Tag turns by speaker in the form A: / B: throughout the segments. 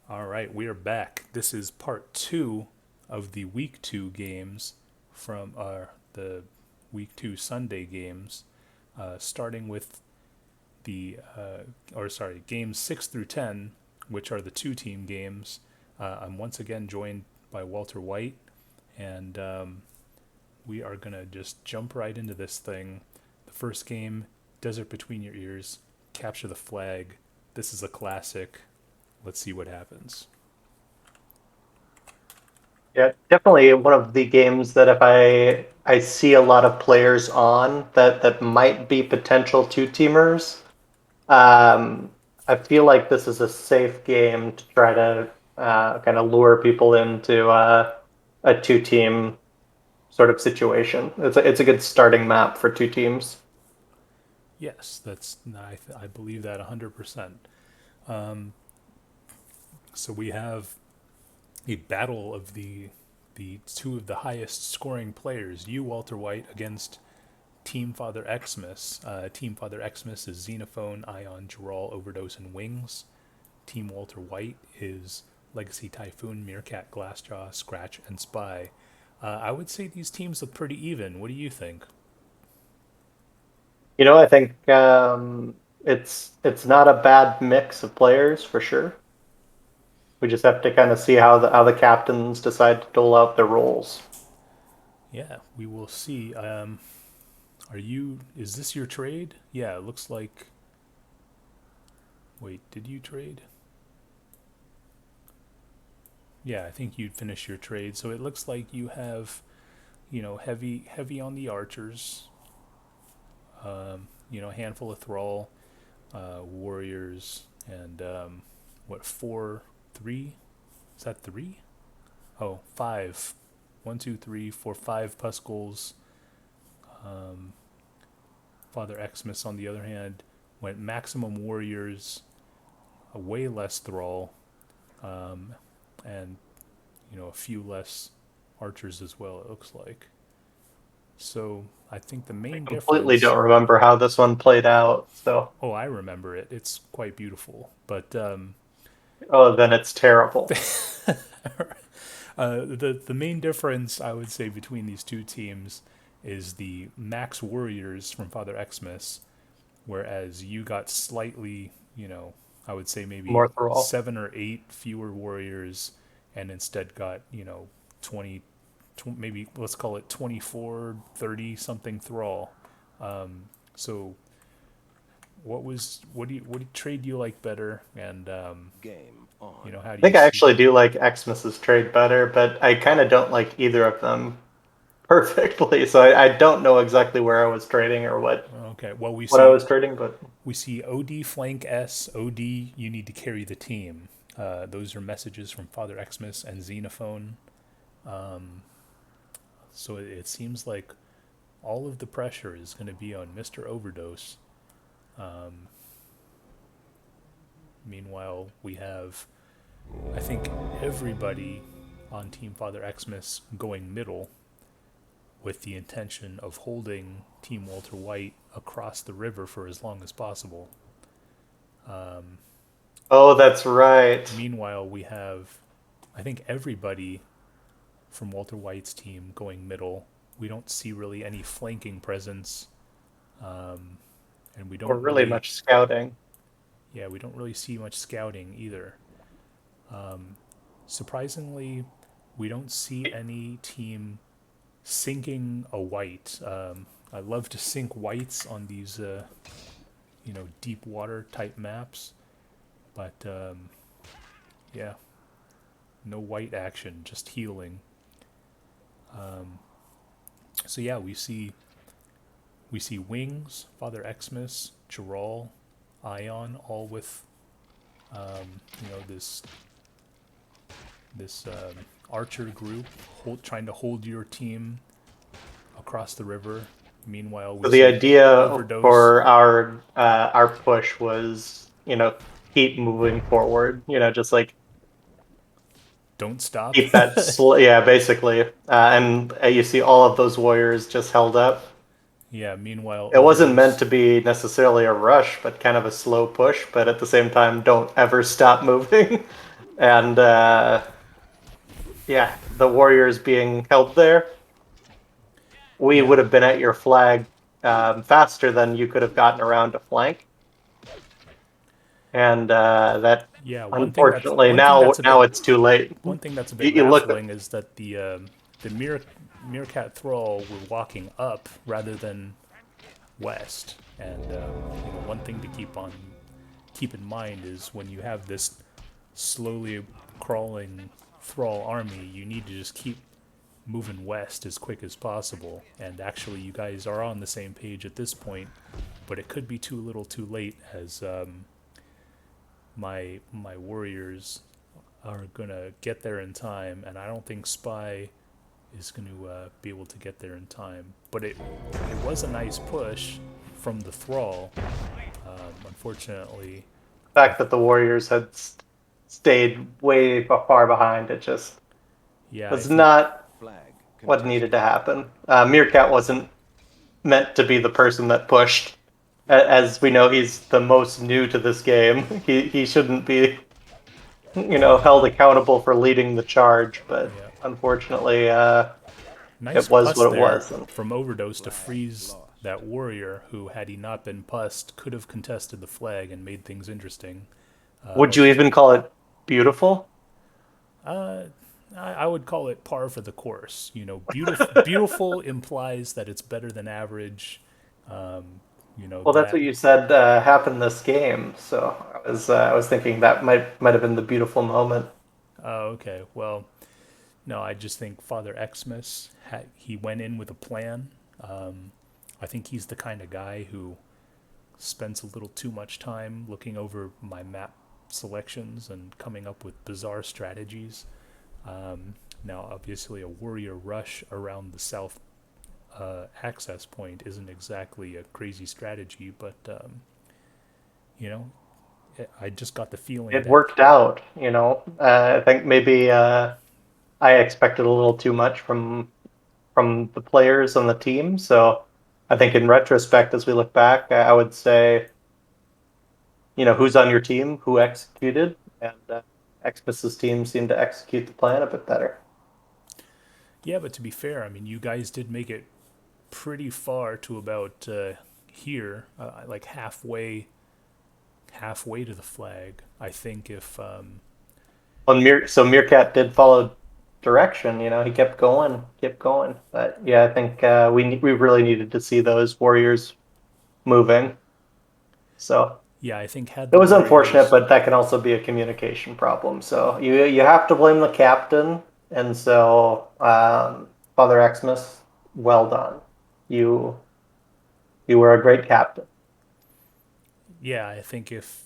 A: All right, we are back. This is part two of the week two games from the week two Sunday games, starting with games 6 through 10, which are the two-team games. I'm once again joined by Walter Wight, and we are gonna just jump right into this thing. The first game, Desert Between Your Ears, Capture the Flag. This is a classic. Let's see what happens.
B: Yeah, definitely one of the games that if I see a lot of players on that might be potential two-teamers, um, I feel like this is a safe game to try to kind of lure people into a two-team sort of situation. It's a good starting map for two teams.
A: Yes, I believe that 100%. So we have a battle of the two of the highest scoring players. You, Walter Wight, against Team Father Xmas. Team Father Xmas is Xenophone, Ion, Geralt, Overdose, and Wings. Team Walter Wight is Legacy Typhoon, Meerkat, Glassjaw, Scratch, and Spy. I would say these teams look pretty even. What do you think?
B: I think it's not a bad mix of players for sure. We just have to kind of see how the captains decide to dole out their roles.
A: Yeah, we will see. Are you? Is this your trade? Yeah, it looks like. Wait, did you trade? Yeah, I think you'd finish your trade. So it looks like you have, heavy on the archers. A handful of thrall, warriors, and what four, three? Is that three? Oh, five. One, two, three, four, five Puskulls. Father Xmas, on the other hand, went maximum warriors, a way less thrall, and a few less archers as well. It looks like. So I think the
B: I
A: main
B: completely
A: difference.
B: don't remember how this one played out. So,
A: Oh, I remember it. It's quite beautiful. But
B: oh, then it's terrible.
A: the main difference I would say between these two teams is the max warriors from Father Xmas, whereas you got slightly, I would say maybe
B: More thrall.
A: 7 or 8 fewer warriors, and instead got 20, maybe let's call it 24, 30 something thrall. So what trade do you like better, and
C: Game on.
A: how do
B: I
A: you
B: think I
A: see
B: actually
A: them?
B: do like Xmas's trade better, but I kind of don't like either of them perfectly. So I don't know exactly where I was trading or
A: Okay, well
B: what I was trading, but
A: we see OD flank S, OD you need to carry the team. Those are messages from Father Xmas and Xenophone. So it seems like all of the pressure is going to be on Mr. Overdose. Meanwhile, we have, I think, everybody on Team Father Xmas going middle with the intention of holding Team Walter Wight across the river for as long as possible.
B: oh, that's right.
A: Meanwhile, we have, I think, everybody from Walter White's team going middle. We don't see really any flanking presence, and we
B: Or
A: don't
B: really
A: really,
B: much scouting.
A: yeah, we don't really see much scouting either. Surprisingly, we don't see any team sinking a white. I love to sink whites on these, deep water type maps, but yeah, no white action, just healing. So yeah, we see Wings, Father Xmas, Geralt, Ion, all with this archer group trying to hold your team across the river. Meanwhile, we
B: So the
A: see
B: idea
A: Overdose.
B: for our push was, keep moving forward. Just like
A: Don't stop.
B: keep that yeah, basically. And you see all of those warriors just held up.
A: Yeah. Meanwhile,
B: It wasn't meant
A: Overdose.
B: to be necessarily a rush, but kind of a slow push. But at the same time, don't ever stop moving. and yeah, the warriors being held there, we
A: Yeah.
B: would have been at your flag faster than you could have gotten around to flank. And that,
A: Yeah,
B: unfortunately,
A: one thing that's a bit
B: now it's too late. You look
A: baffling is that the meerkat thrall were walking up rather than west, and one thing to keep in mind is when you have this slowly crawling thrall army, you need to just keep moving west as quick as possible. And actually, you guys are on the same page at this point, but it could be too little, too late, as my warriors are gonna get there in time, and I don't think Spy is going to be able to get there in time. But it was a nice push from the thrall. Unfortunately,
B: the fact that the warriors had stayed way far behind, it just
A: yeah, I
B: was
A: think
B: not
C: Flag
B: what
C: contested.
B: needed to happen. Meerkat wasn't meant to be the person that pushed. As we know, he's the most new to this game. He shouldn't be, held accountable for leading the charge. But
A: yeah,
B: unfortunately,
A: nice
B: it was
A: puss
B: what it
A: there
B: was. And
A: from Overdose to
C: Flag
A: freeze
C: lost.
A: that warrior who, had he not been pussed, could have contested the flag and made things interesting.
B: would you even call it beautiful?
A: I would call it par for the course. Beautiful implies that it's better than average.
B: Well, that's
A: That
B: what you said happened this game. So I was thinking that might have been the beautiful moment.
A: Oh, okay. Well, no, I just think Father Xmas, he went in with a plan. I think he's the kind of guy who spends a little too much time looking over my map selections and coming up with bizarre strategies. Now, obviously, a warrior rush around the south access point isn't exactly a crazy strategy, but you know, I just got the feeling
B: It
A: that
B: worked out. I think maybe I expected a little too much from the players on the team. So I think in retrospect, as we look back, I would say, who's on your team, who executed, and Xmas's team seemed to execute the plan a bit better.
A: yeah, but to be fair, I mean, you guys did make it pretty far to about here, like halfway to the flag. I think if
B: So Meerkat did follow direction. He kept going, kept going. But yeah, I think we really needed to see those warriors moving. So
A: yeah, I think had
B: it
A: the
B: was unfortunate,
A: Warriors,
B: but that can also be a communication problem. So you have to blame the captain, and so Father Xmas, well done. You you were a great captain.
A: yeah, I think if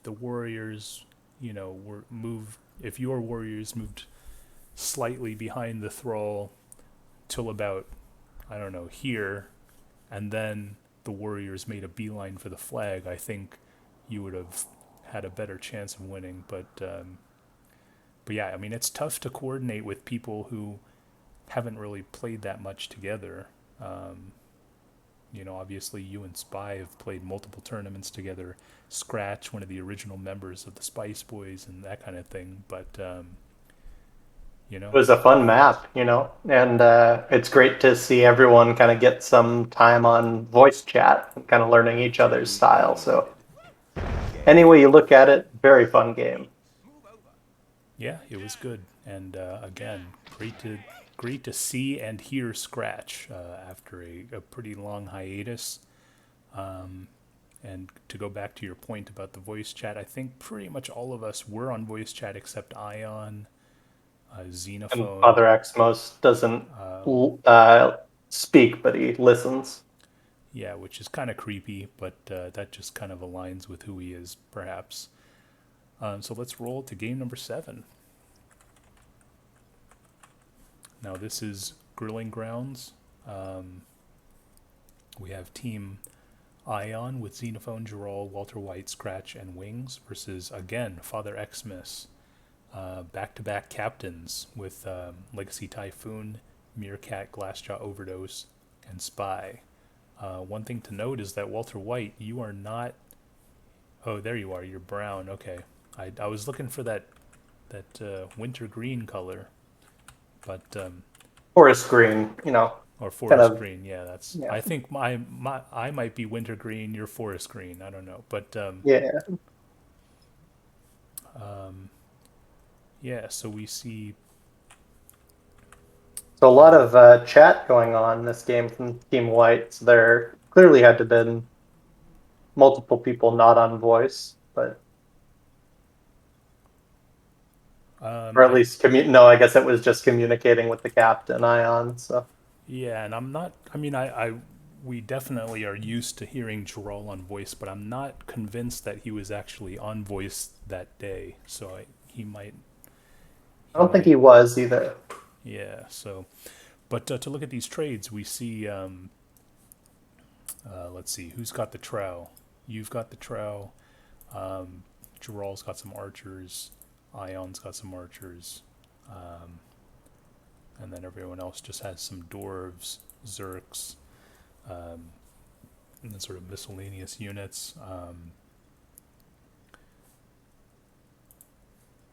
A: the Warriors, were moved, if your Warriors moved slightly behind the thrall till about, I don't know, here, and then the Warriors made a beeline for the flag, I think you would have had a better chance of winning. But yeah, I mean, it's tough to coordinate with people who haven't really played that much together. Obviously, you and Spy have played multiple tournaments together. Scratch, one of the original members of the Spice Boys, and that kind of thing. But you
B: It
A: know,
B: was a fun map, and it's great to see everyone kind of get some time on voice chat and kind of learning each other's
C: Team
B: style. So
C: eliminated.
B: any
C: Game
B: way you look at
C: over.
B: it, very fun game.
A: yeah, it was good, and again, great to see and hear Scratch after a pretty long hiatus. And to go back to your point about the voice chat, I think pretty much all of us were on voice chat except Ion,
B: And
A: Xenophone.
B: Father Xmos doesn't speak, but he listens.
A: Yeah, which is kind of creepy, but that just kind of aligns with who he is, perhaps. So let's roll to game number 7. Now this is Grilling Grounds. We have Team Ion with Xenophone, Gerald, Walter Wight, Scratch, and Wings versus, again, Father Xmas. Back-to-back captains with Legacy Typhoon, Meerkat, Glassjaw Overdose, and Spy. One thing to note is that Walter Wight, you are not. Oh, there you are. You're brown. Okay. I was looking for that winter green color, but
B: Forest green,
A: or
B: kind
A: forest
B: of,
A: green. Yeah, that's.
B: yeah,
A: I think I might be winter green. You're forest green. I don't know, but
B: yeah.
A: yeah. So we see.
B: So a lot of chat going on in this game from Team White. So there clearly had to have been multiple people not on voice, but or at
A: I
B: least no, I guess it was just communicating with the captain Ion. So
A: Yeah, and I'm not. I mean, we definitely are used to hearing Gerald on voice, but I'm not convinced that he was actually on voice that day. So he might.
B: I
A: He
B: don't think
A: might.
B: he was either.
A: Yeah. So, but to look at these trades, we see. Let's see, who's got the trow? You've got the trow. Gerald's got some archers. Ion's got some archers. And then everyone else just has some dwarves, zerks, and then sort of miscellaneous units.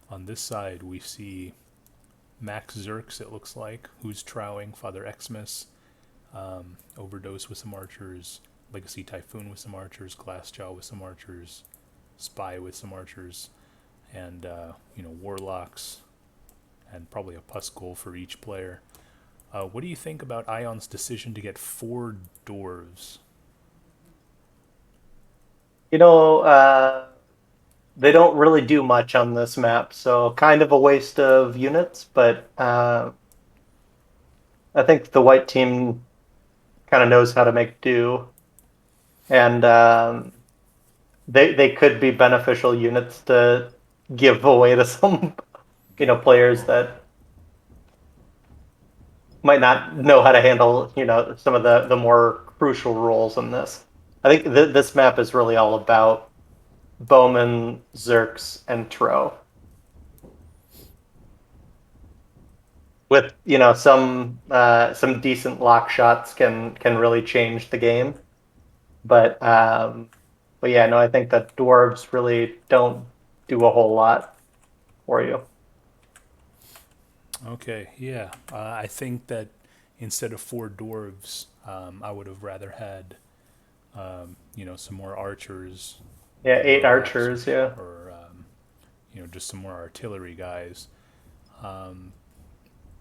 A: On this side, we see Max Zerks, it looks like, who's trowing, Father Xmas, Overdose with some archers, Legacy Typhoon with some archers, Glassjaw with some archers, Spy with some archers, and, Warlocks, and probably a Pus Goal for each player. What do you think about Ion's decision to get 4 dwarves?
B: They don't really do much on this map, so kind of a waste of units. But I think the white team kind of knows how to make do, and they could be beneficial units to give away to some players that might not know how to handle some of the more crucial roles in this. I think this map is really all about Bowman, Zerks, and Tro. With some decent lock shots can really change the game. But yeah, no, I think that dwarves really don't do a whole lot for you.
A: Okay, yeah. I think that instead of 4 dwarves, I would have rather had, some more archers,
B: Yeah, 8
A: perhaps,
B: archers. Yeah,
A: or just some more artillery guys.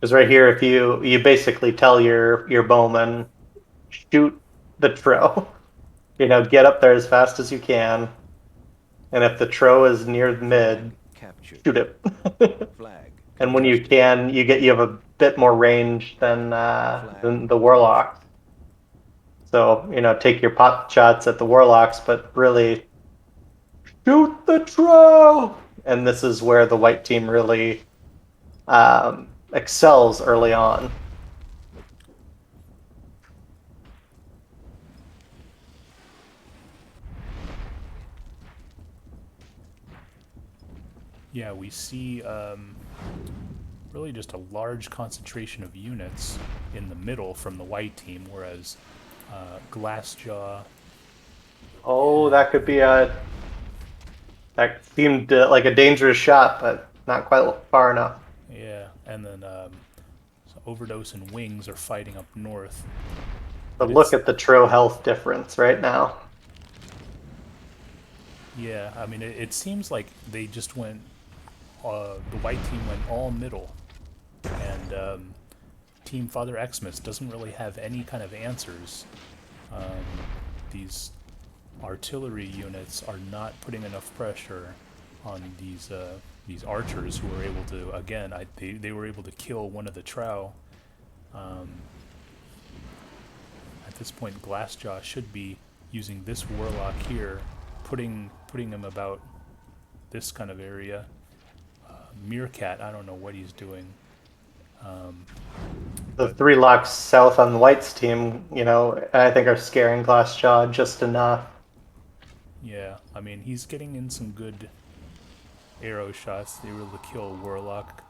B: because right here, if you basically tell your bowman, shoot the Tro, get up there as fast as you can, and if the Tro is near the mid,
C: Flag captured.
B: shoot it.
C: Flag
B: And when you
C: contested.
B: can, you have a bit more range
C: Flag
B: than the warlocks. So take your pot shots at the warlocks, but really shoot the Tro. And this is where the white team really excels early on.
A: Yeah, we see really just a large concentration of units in the middle from the white team, whereas Glassjaw.
B: Oh, that seemed like a dangerous shot, but not quite far enough.
A: Yeah, and then so Overdose and Wings are fighting up north.
B: But
A: But
B: look
A: it's,
B: at the Tro health difference right now.
A: yeah, I mean, it seems like they just went, the white team went all middle, and Team Father Xmas doesn't really have any kind of answers. These artillery units are not putting enough pressure on these archers who were able to, again, they were able to kill one of the Trow. At this point, Glassjaw should be using this warlock here, putting him about this kind of area. Meerkat, I don't know what he's doing.
B: The
A: But
B: 3 locks south on White's team, I think are scaring Glassjaw just enough.
A: yeah, I mean, he's getting in some good arrow shots. They were able to kill a warlock.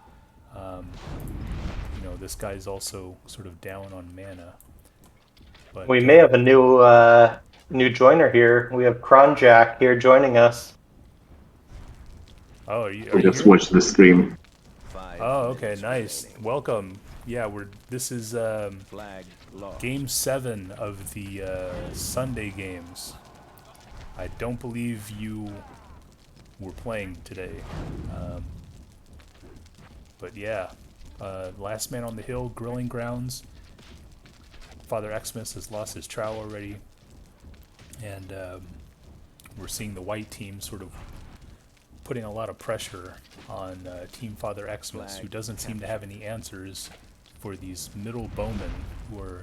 A: This guy's also sort of down on mana. But
B: We may have a new joiner here. We have Kronjack here joining us.
A: Oh, are
D: I
A: you
D: just
A: here?
D: watched the stream.
C: 5
A: Oh, okay,
C: minutes
A: nice.
C: remaining.
A: Welcome. Yeah, this is
C: Flag lost.
A: game 7 of the Sunday games. I don't believe you were playing today, but yeah, last man on the hill, grilling grounds. Father Xmas has lost his trowel already, and we're seeing the white team sort of putting a lot of pressure on Team Father Xmas, who doesn't seem to have any answers for these middle bowmen who are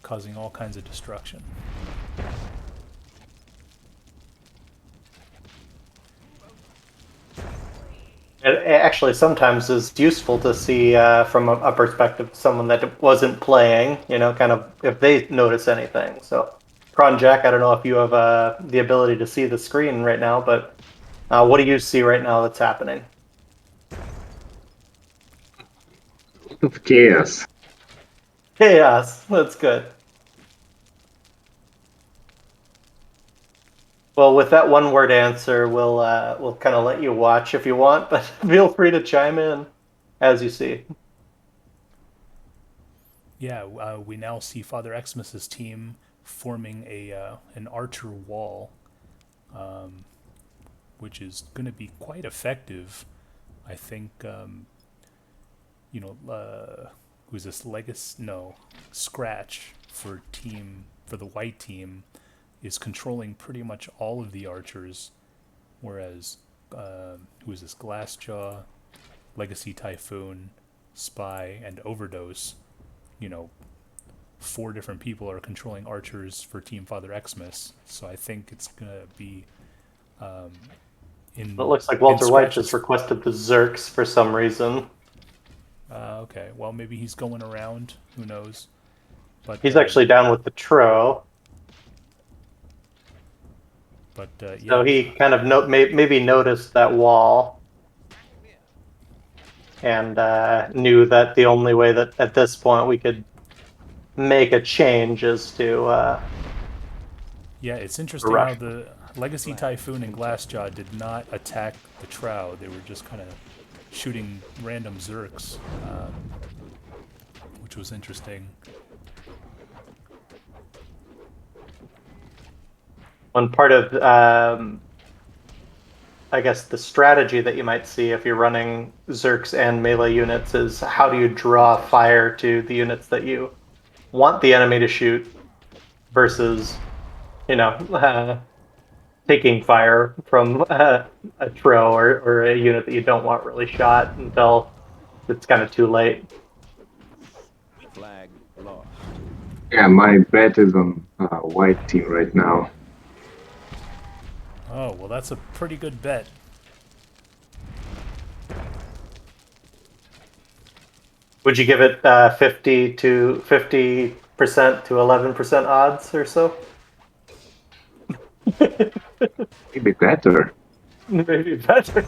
A: causing all kinds of destruction.
B: It actually sometimes is useful to see from a perspective of someone that wasn't playing, kind of if they notice anything. So, Kronjack, I don't know if you have the ability to see the screen right now, but what do you see right now that's happening?
D: Of chaos.
B: Chaos. That's good. Well, with that one-word answer, we'll kind of let you watch if you want, but feel free to chime in as you see.
A: Yeah, we now see Father Xmas's team forming an archer wall, which is going to be quite effective. I think, who's this? Legacy? No, Scratch for the white team is controlling pretty much all of the archers, whereas who is this? Glassjaw, Legacy Typhoon, Spy, and Overdose. 4 different people are controlling archers for Team Father Xmas, so I think it's gonna be
B: It looks like Walter Wight just
A: Scratch's.
B: requested the Zerks for some reason.
A: Okay, well maybe he's going around. Who knows? But
B: He's actually down with the Tro.
A: yeah.
B: So he kind of maybe noticed that wall and knew that the only way that at this point we could make a change is to
A: Yeah, it's interesting how
B: rush.
A: the Legacy Typhoon and Glassjaw did not attack the Trow. They were just kind of shooting random Zerks, which was interesting.
B: One part of I guess the strategy that you might see if you're running Zerks and melee units is how do you draw fire to the units that you want the enemy to shoot versus, taking fire from a Tro or a unit that you don't want really shot until it's kind of too late.
C: Flag lost.
D: Yeah, my bet is on white team right now.
A: Oh, well that's a pretty good bet.
B: Would you give it 50% to 11% odds or so?
D: Maybe better.
B: Maybe better.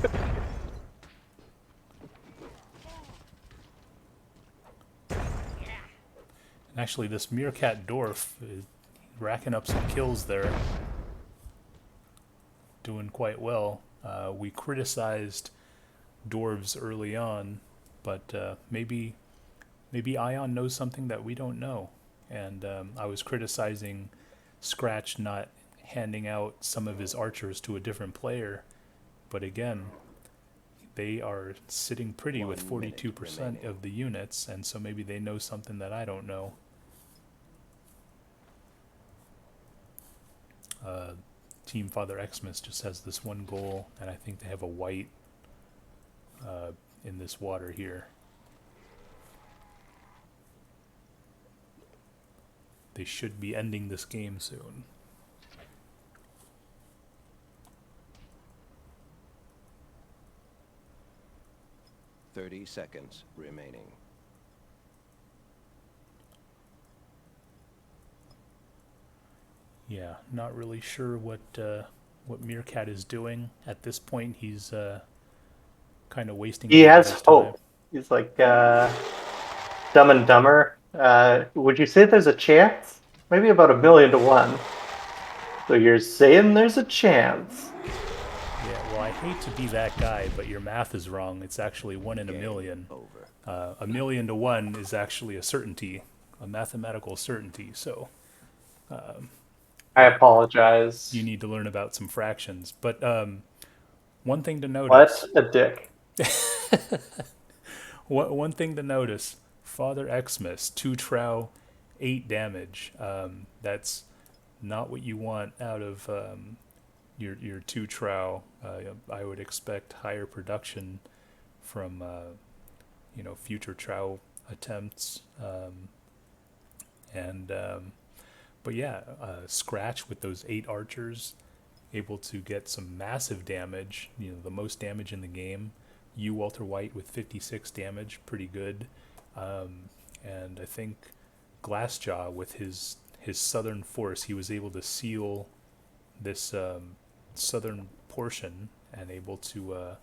A: And actually, this Meerkat Dwarf is racking up some kills there. Doing quite well. We criticized dwarves early on, but maybe Ion knows something that we don't know. And I was criticizing Scratch not handing out some of his archers to a different player, but again, they are sitting pretty with 42% of the units, and so maybe they know something that I don't know. Team Father Xmas just has this one goal, and I think they have a white in this water here. They should be ending this game soon.
C: Thirty seconds remaining.
A: Yeah, not really sure what Meerkat is doing at this point. He's kind of wasting.
B: He has hope.
A: Time.
B: He's like Dumb and Dumber. Would you say there's a chance? Maybe about 1,000,000 to 1. So you're saying there's a chance?
A: Yeah, well, I hate to be that guy, but your math is wrong. It's actually 1 in a
C: Game
A: million.
C: over.
A: 1,000,000 to 1 is actually a certainty, a mathematical certainty. So
B: I apologize.
A: you need to learn about some fractions. But one thing to
B: What
A: notice.
B: a dick.
A: One thing to notice. Father Xmas, 2 trow, 8 damage. That's not what you want out of your 2 trow. I would expect higher production from future trow attempts. But yeah, Scratch with those 8 archers, able to get some massive damage. The most damage in the game. You, Walter Wight, with 56 damage, pretty good. And I think Glassjaw with his southern force, he was able to seal this southern portion and able to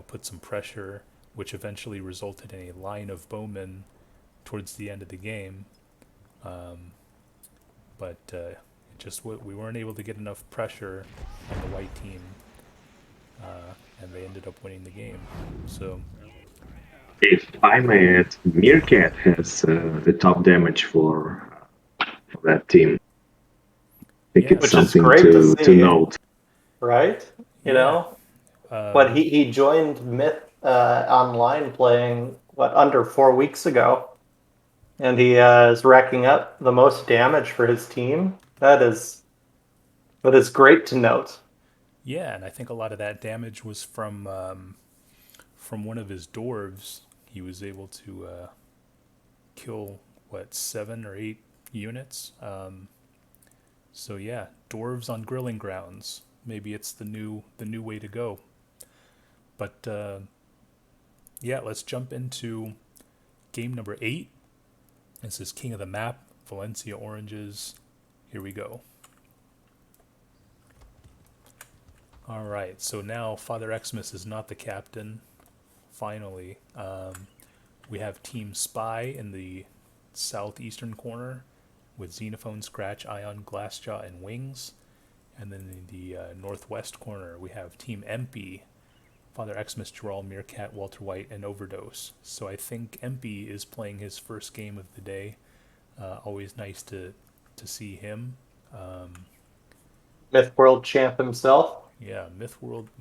A: put some pressure, which eventually resulted in a line of bowmen towards the end of the game. But we weren't able to get enough pressure on the white team, and they ended up winning the game. So
D: If I may add, Meerkat has the top damage for that team. I think
A: Yeah.
D: it's
B: Which is
D: something
B: great to
D: to
B: see.
D: note.
B: Right? You
A: Yeah.
B: know? But he joined Myth online playing, under 4 weeks ago. And he is racking up the most damage for his team. That is great to note.
A: Yeah, and I think a lot of that damage was from one of his dwarves. He was able to kill 7 or 8 units. So yeah, dwarves on grilling grounds. Maybe it's the new way to go. But yeah, let's jump into game number 8. This is King of the Map, Valencia Oranges. Here we go. All right, so now Father Xmas is not the captain. Finally, we have Team Spy in the southeastern corner with Xenophone, Scratch, Ion, Glassjaw, and Wings. And then in the northwest corner, we have Team MP, Father Xmas, Gerald, Meerkat, Walter Wight, and Overdose. So I think MP is playing his first game of the day. Always nice to see him.
B: Myth World Champ himself.
A: Yeah,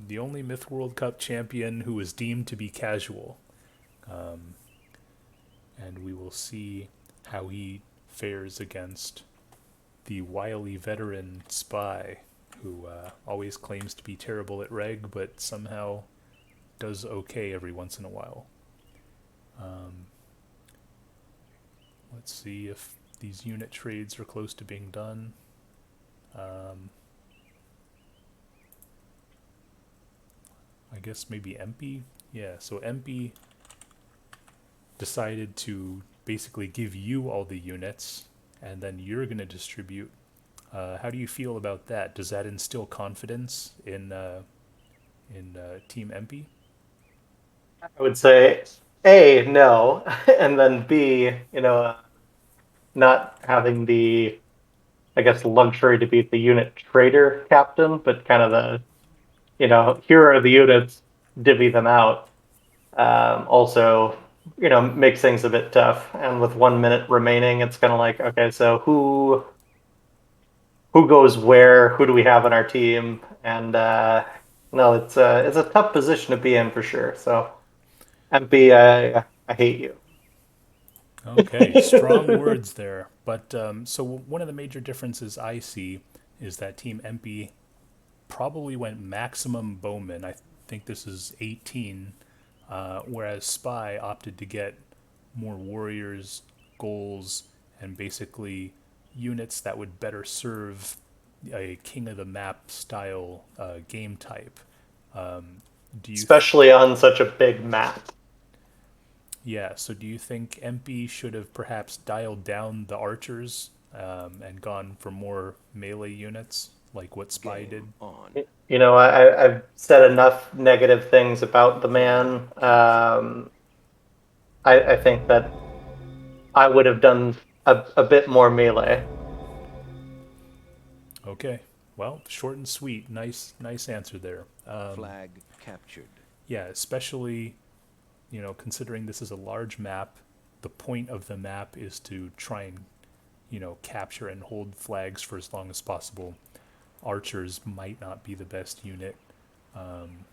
A: the only Myth World Cup champion who was deemed to be casual. And we will see how he fares against the wily veteran Spy, who always claims to be terrible at reg, but somehow does okay every once in a while. Let's see if these unit trades are close to being done. I guess maybe MP? Yeah, so MP decided to basically give you all the units, and then you're going to distribute. How do you feel about that? Does that instill confidence in Team MP?
B: I would say A, no, and then B, not having the, I guess, luxury to be the unit trader captain, but kind of the, here are the units, divvy them out. Also, makes things a bit tough. And with 1 minute remaining, it's kind of like, okay, so who goes where? Who do we have on our team? And no, it's a tough position to be in for sure. So, MP, I hate you.
A: Okay, strong words there. But so one of the major differences I see is that Team MP probably went maximum bowman. I think this is 18, whereas Spy opted to get more warriors, goals, and basically units that would better serve a King of the Map style game type. Do you
B: Especially on such a big map.
A: Yeah, so do you think MP should have perhaps dialed down the archers and gone for more melee units, like what Spy did?
C: On.
B: I've said enough negative things about the man. I think that I would have done a bit more melee.
A: Okay, Well, short and sweet. Nice answer there.
C: Flag captured.
A: Yeah, especially, considering this is a large map, the point of the map is to try and, capture and hold flags for as long as possible. Archers might not be the best unit. And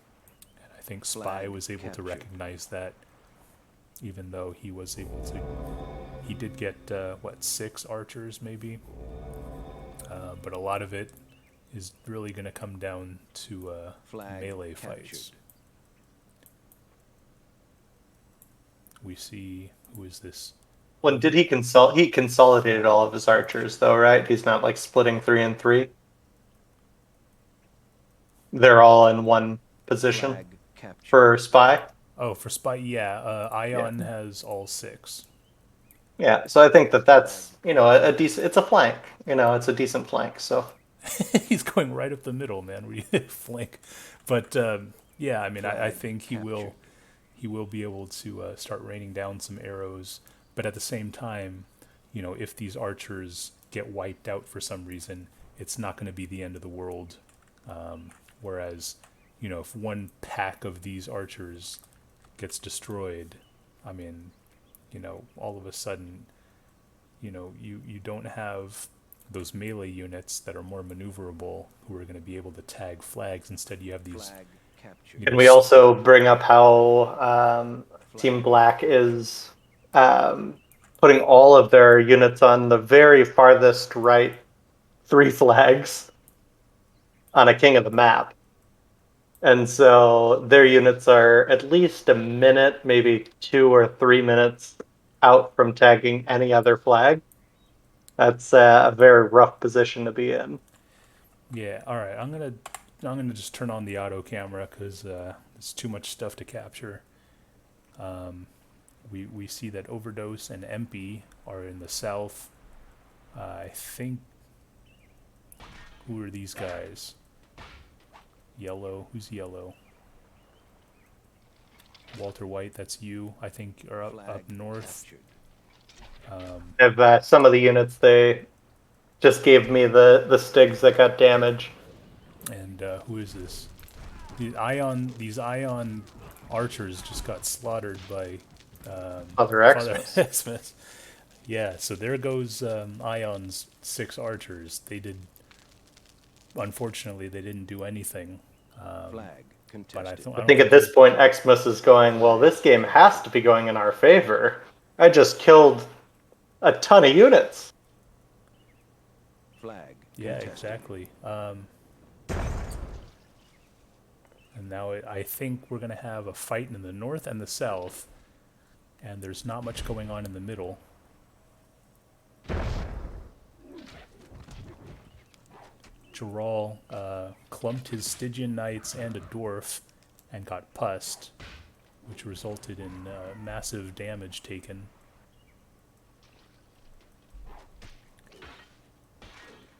A: I think Spy
C: Flag
A: was able to
C: captured.
A: recognize that, even though he was able to. He did get, 6 archers maybe? But a lot of it is really going to come down to
C: Flag
A: melee
C: captured.
A: fights. We see, who is this?
B: When did he he consolidated all of his archers though, right? He's not like splitting 3 and 3. They're all in one position
C: Flag captured.
B: for Spy.
A: Oh, for Spy, yeah. Ion has all 6.
B: Yeah, so I think that's a decent. It's a flank. It's a decent flank. So
A: He's going right up the middle, man. We flank, but yeah, I mean, I think he will be able to start raining down some arrows. But at the same time, if these archers get wiped out for some reason, it's not going to be the end of the world. Whereas, if one pack of these archers gets destroyed, I mean, all of a sudden, you don't have those melee units that are more maneuverable who are going to be able to tag flags. Instead, you have these.
C: Flag captured.
B: can we also bring up how Team Black is putting all of their units on the very farthest right 3 flags on a king of the map? And so their units are at least a minute, maybe 2 or 3 minutes out from tagging any other flag. That's a very rough position to be in.
A: Yeah. All right. I'm gonna just turn on the auto camera because it's too much stuff to capture. We see that Overdose and Empy are in the south. I think. Who are these guys? Yellow. Who's yellow? Walter Wight. That's you. I think are up
C: Flag
A: north.
C: captured.
B: Have some of the units, they just gave me the Stigs that got damaged.
A: And who is this? These ion archers just got slaughtered by
B: Other
A: Father
B: Xmas.
A: Xmas. Yeah, so there goes Ion's 6 archers. Unfortunately, they didn't do anything.
C: Flag
A: But
C: contested.
B: I think at this point, Xmas is going, well, this game has to be going in our favor. I just killed a ton of units.
C: Flag
A: Yeah,
C: contested.
A: exactly. And now I think we're going to have a fight in the north and the south, and there's not much going on in the middle. Geralt clumped his Stygian knights and a dwarf and got pussed, which resulted in massive damage taken.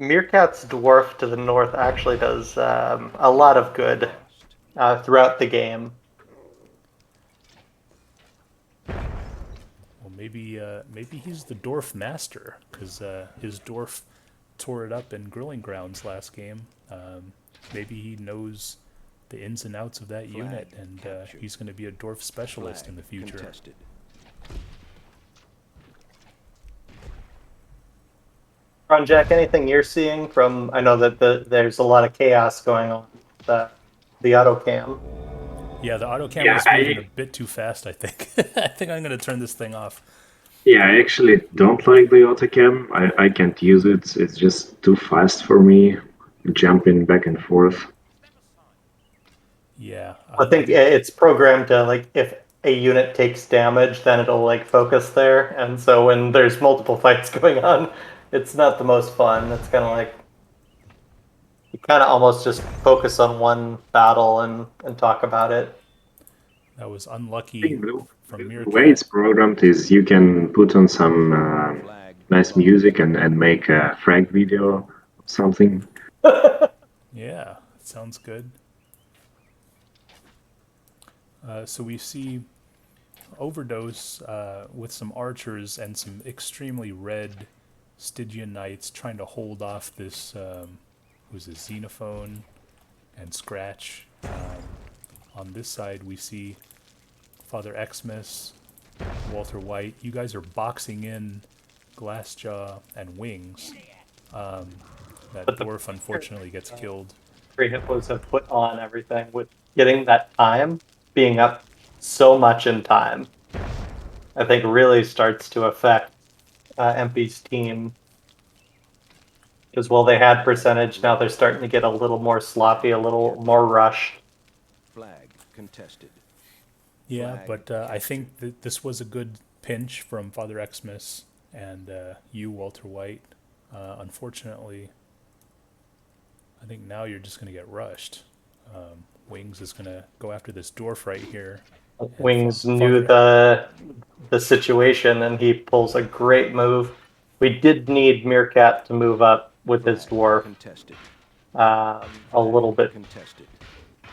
B: Meerkat's dwarf to the north actually does a lot of good throughout the game.
A: Well, maybe he's the dwarf master, because his dwarf tore it up in Grilling Grounds last game. Maybe he knows the ins and outs of that unit, and he's going to be a dwarf specialist
C: Flag
A: in the future.
C: contested.
B: Kronjack, anything you're seeing from? I know that there's a lot of chaos going on with the auto cam.
A: Yeah, the auto
D: Yeah,
A: camera is moving a bit too fast, I think. I think I'm going to turn this thing off.
D: Yeah, I actually don't like the autocam. I can't use it. It's just too fast for me, jumping back and forth.
A: Yeah.
B: I think it's programmed to, like, if a unit takes damage, then it'll like focus there. And so when there's multiple fights going on, it's not the most fun. It's kind of like you kind of almost just focus on one battle and talk about it.
A: That was
D: I
A: unlucky
D: think
A: from
D: the way it's
A: Meerkat.
D: programmed is you can put on some
C: Flag
D: nice
C: lost.
D: music and make a frag video or something.
A: Yeah, sounds good. So we see Overdose with some archers and some extremely red Stygian knights trying to hold off this who's a xenophone, and Scratch. On this side, we see Father Xmas, Walter Wight. You guys are boxing in Glassjaw and Wings. That
B: But the
A: dwarf unfortunately gets killed.
B: Three hippos have put on everything with getting that time, being up so much in time. I think really starts to affect MP's team. Because while they had percentage, now they're starting to get a little more sloppy, a little more rushed.
C: Flag contested.
A: Yeah,
C: Flag
A: but I think that this was a good pinch from Father Xmas and you, Walter Wight. Unfortunately, I think now you're just going to get rushed. Wings is going to go after this dwarf right here. and
B: Wings
A: Fa-
B: knew
A: Father-
B: the situation, and he pulls a great move. We did need Meerkat to move up with his
C: Flag
B: dwarf
C: contested.
B: a little bit
C: Contested.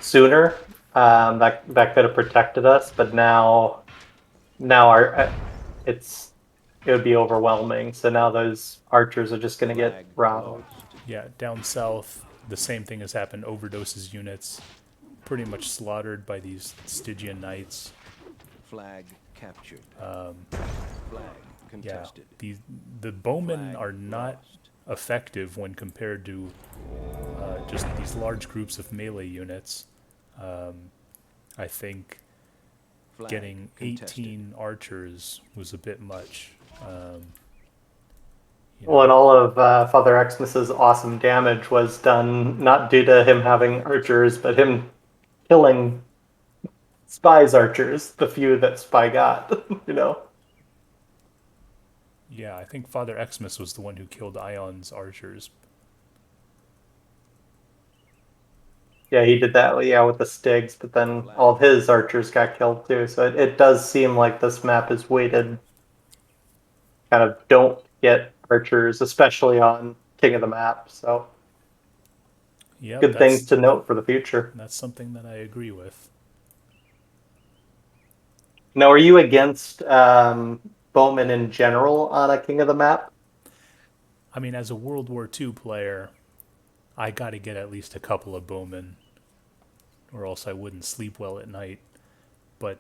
B: sooner. That could have protected us, but now our it would be overwhelming. So now those archers are just going to get
C: Flag
B: routed.
C: lost.
A: Yeah, down south, the same thing has happened. Overdoses units pretty much slaughtered by these Stygian knights.
C: Flag captured.
A: Um,
C: Flag
A: yeah,
C: contested.
A: the bowmen
C: Flag
A: are not
C: lost.
A: effective when compared to just these large groups of melee units. I think
C: Flag
A: getting
C: contested.
A: 18 archers was a bit much.
B: Well, and all of Father Xmas's awesome damage was done not due to him having archers, but him killing Spy's archers, the few that Spy got, you know?
A: Yeah, I think Father Xmas was the one who killed Ion's archers.
B: Yeah, he did that, yeah, with the Stygs, but then all of his archers got killed too. So it does seem like this map is weighted. Kind of don't get archers, especially on King of the Map. So
A: Yeah,
B: good things to note for the future.
A: That's something that I agree with.
B: Now, are you against Bowman in general on a King of the Map?
A: I mean, as a World War II player, I got to get at least a couple of bowmen, or else I wouldn't sleep well at night. But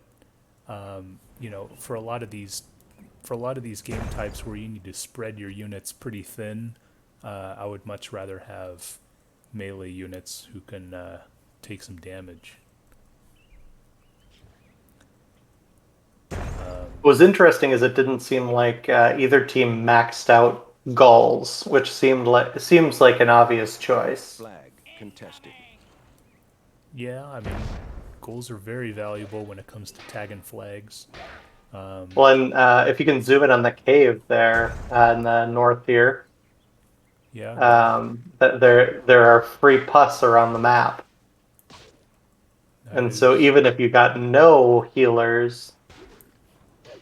A: you know, for a lot of these game types where you need to spread your units pretty thin, I would much rather have melee units who can take some damage.
B: What was interesting is it didn't seem like either team maxed out Gauls, which seems like an obvious choice.
C: Flag contested.
A: Yeah, I mean, goals are very valuable when it comes to tagging flags.
B: Well, and if you can zoom in on the cave there in the north here,
A: Yeah,
B: there are free pus around the map,
A: that
B: and so
A: is-
B: even if you got no healers,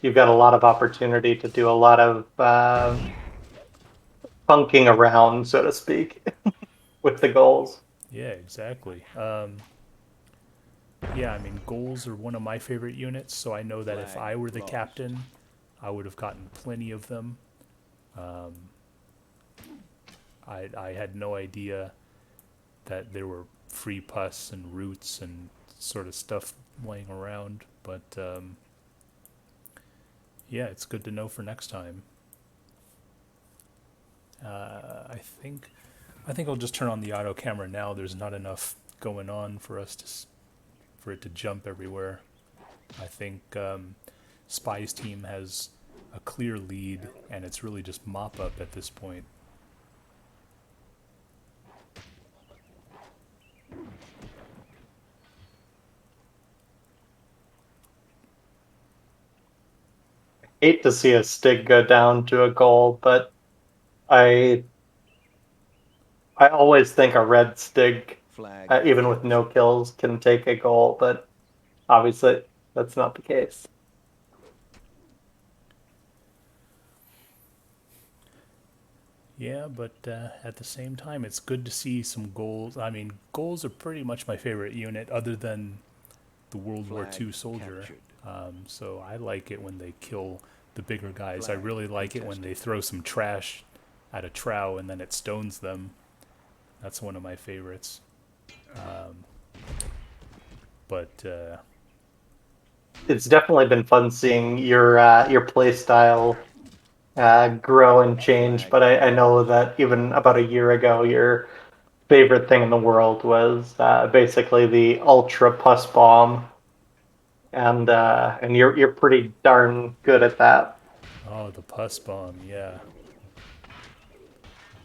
B: you've got a lot of opportunity to do a lot of funking around, so to speak, with the goals.
A: yeah, exactly. Yeah, I mean, goals are one of my favorite units, so I know that if
C: Flag
A: I were the
C: lost.
A: captain, I would have gotten plenty of them. I had no idea that there were free pus and roots and sort of stuff laying around, but yeah, it's good to know for next time. I think I'll just turn on the auto camera now. There's not enough going on for us to for it to jump everywhere. I think Spy's team has a clear lead, and it's really just mop up at this point.
B: Hate to see a Stig go down to a goal, but I always think a red Stig,
C: Flag
B: even with no kills, can take a goal, but obviously that's not the case.
A: Yeah, but at the same time, it's good to see some goals. I mean, goals are pretty much my favorite unit, other than the World War
C: Flag
A: II soldier.
C: captured.
A: So I like it when they kill the bigger guys. I
C: Flag
A: really like it when they throw some trash at a trow and then it stones them. That's one of my favorites. But
B: It's definitely been fun seeing your play style grow and change. But I know that even about a year ago, your favorite thing in the world was basically the ultra pus bomb, and you're pretty darn good at that.
A: oh, the pus bomb, yeah.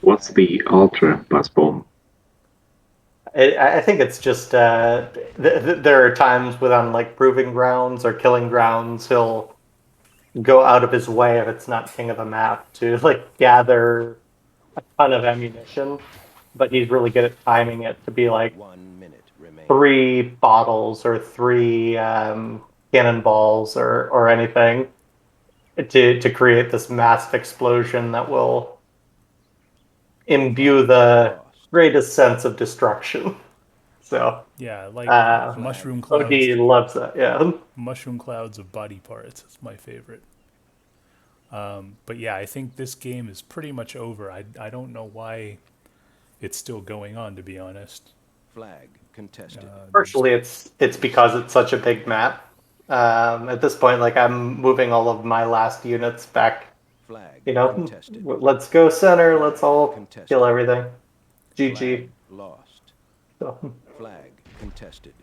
D: What's the ultra bus bomb?
B: I think it's just there are times with on like proving grounds or killing grounds, he'll go out of his way if it's not king of the map to like gather a ton of ammunition, but he's really good at timing it to be like
C: 1 minute remaining.
B: 3 bottles or 3 cannonballs or anything to create this massive explosion that will imbue the
C: Lost.
B: greatest sense of destruction. So
A: Yeah, like
B: uh,
A: mushroom
B: OD
A: clouds.
B: loves that. Yeah.
A: Mushroom clouds of body parts. It's my favorite. But yeah, I think this game is pretty much over. I don't know why it's still going on, to be honest.
C: Flag contested.
A: There's
B: Partially, it's because it's such a big map. At this point, like I'm moving all of my last units back.
C: Flag
B: You know,
C: contested.
B: let's go center. Let's all
C: Contested.
B: kill everything. GG.
C: Flag lost.
B: So,
C: Flag contested.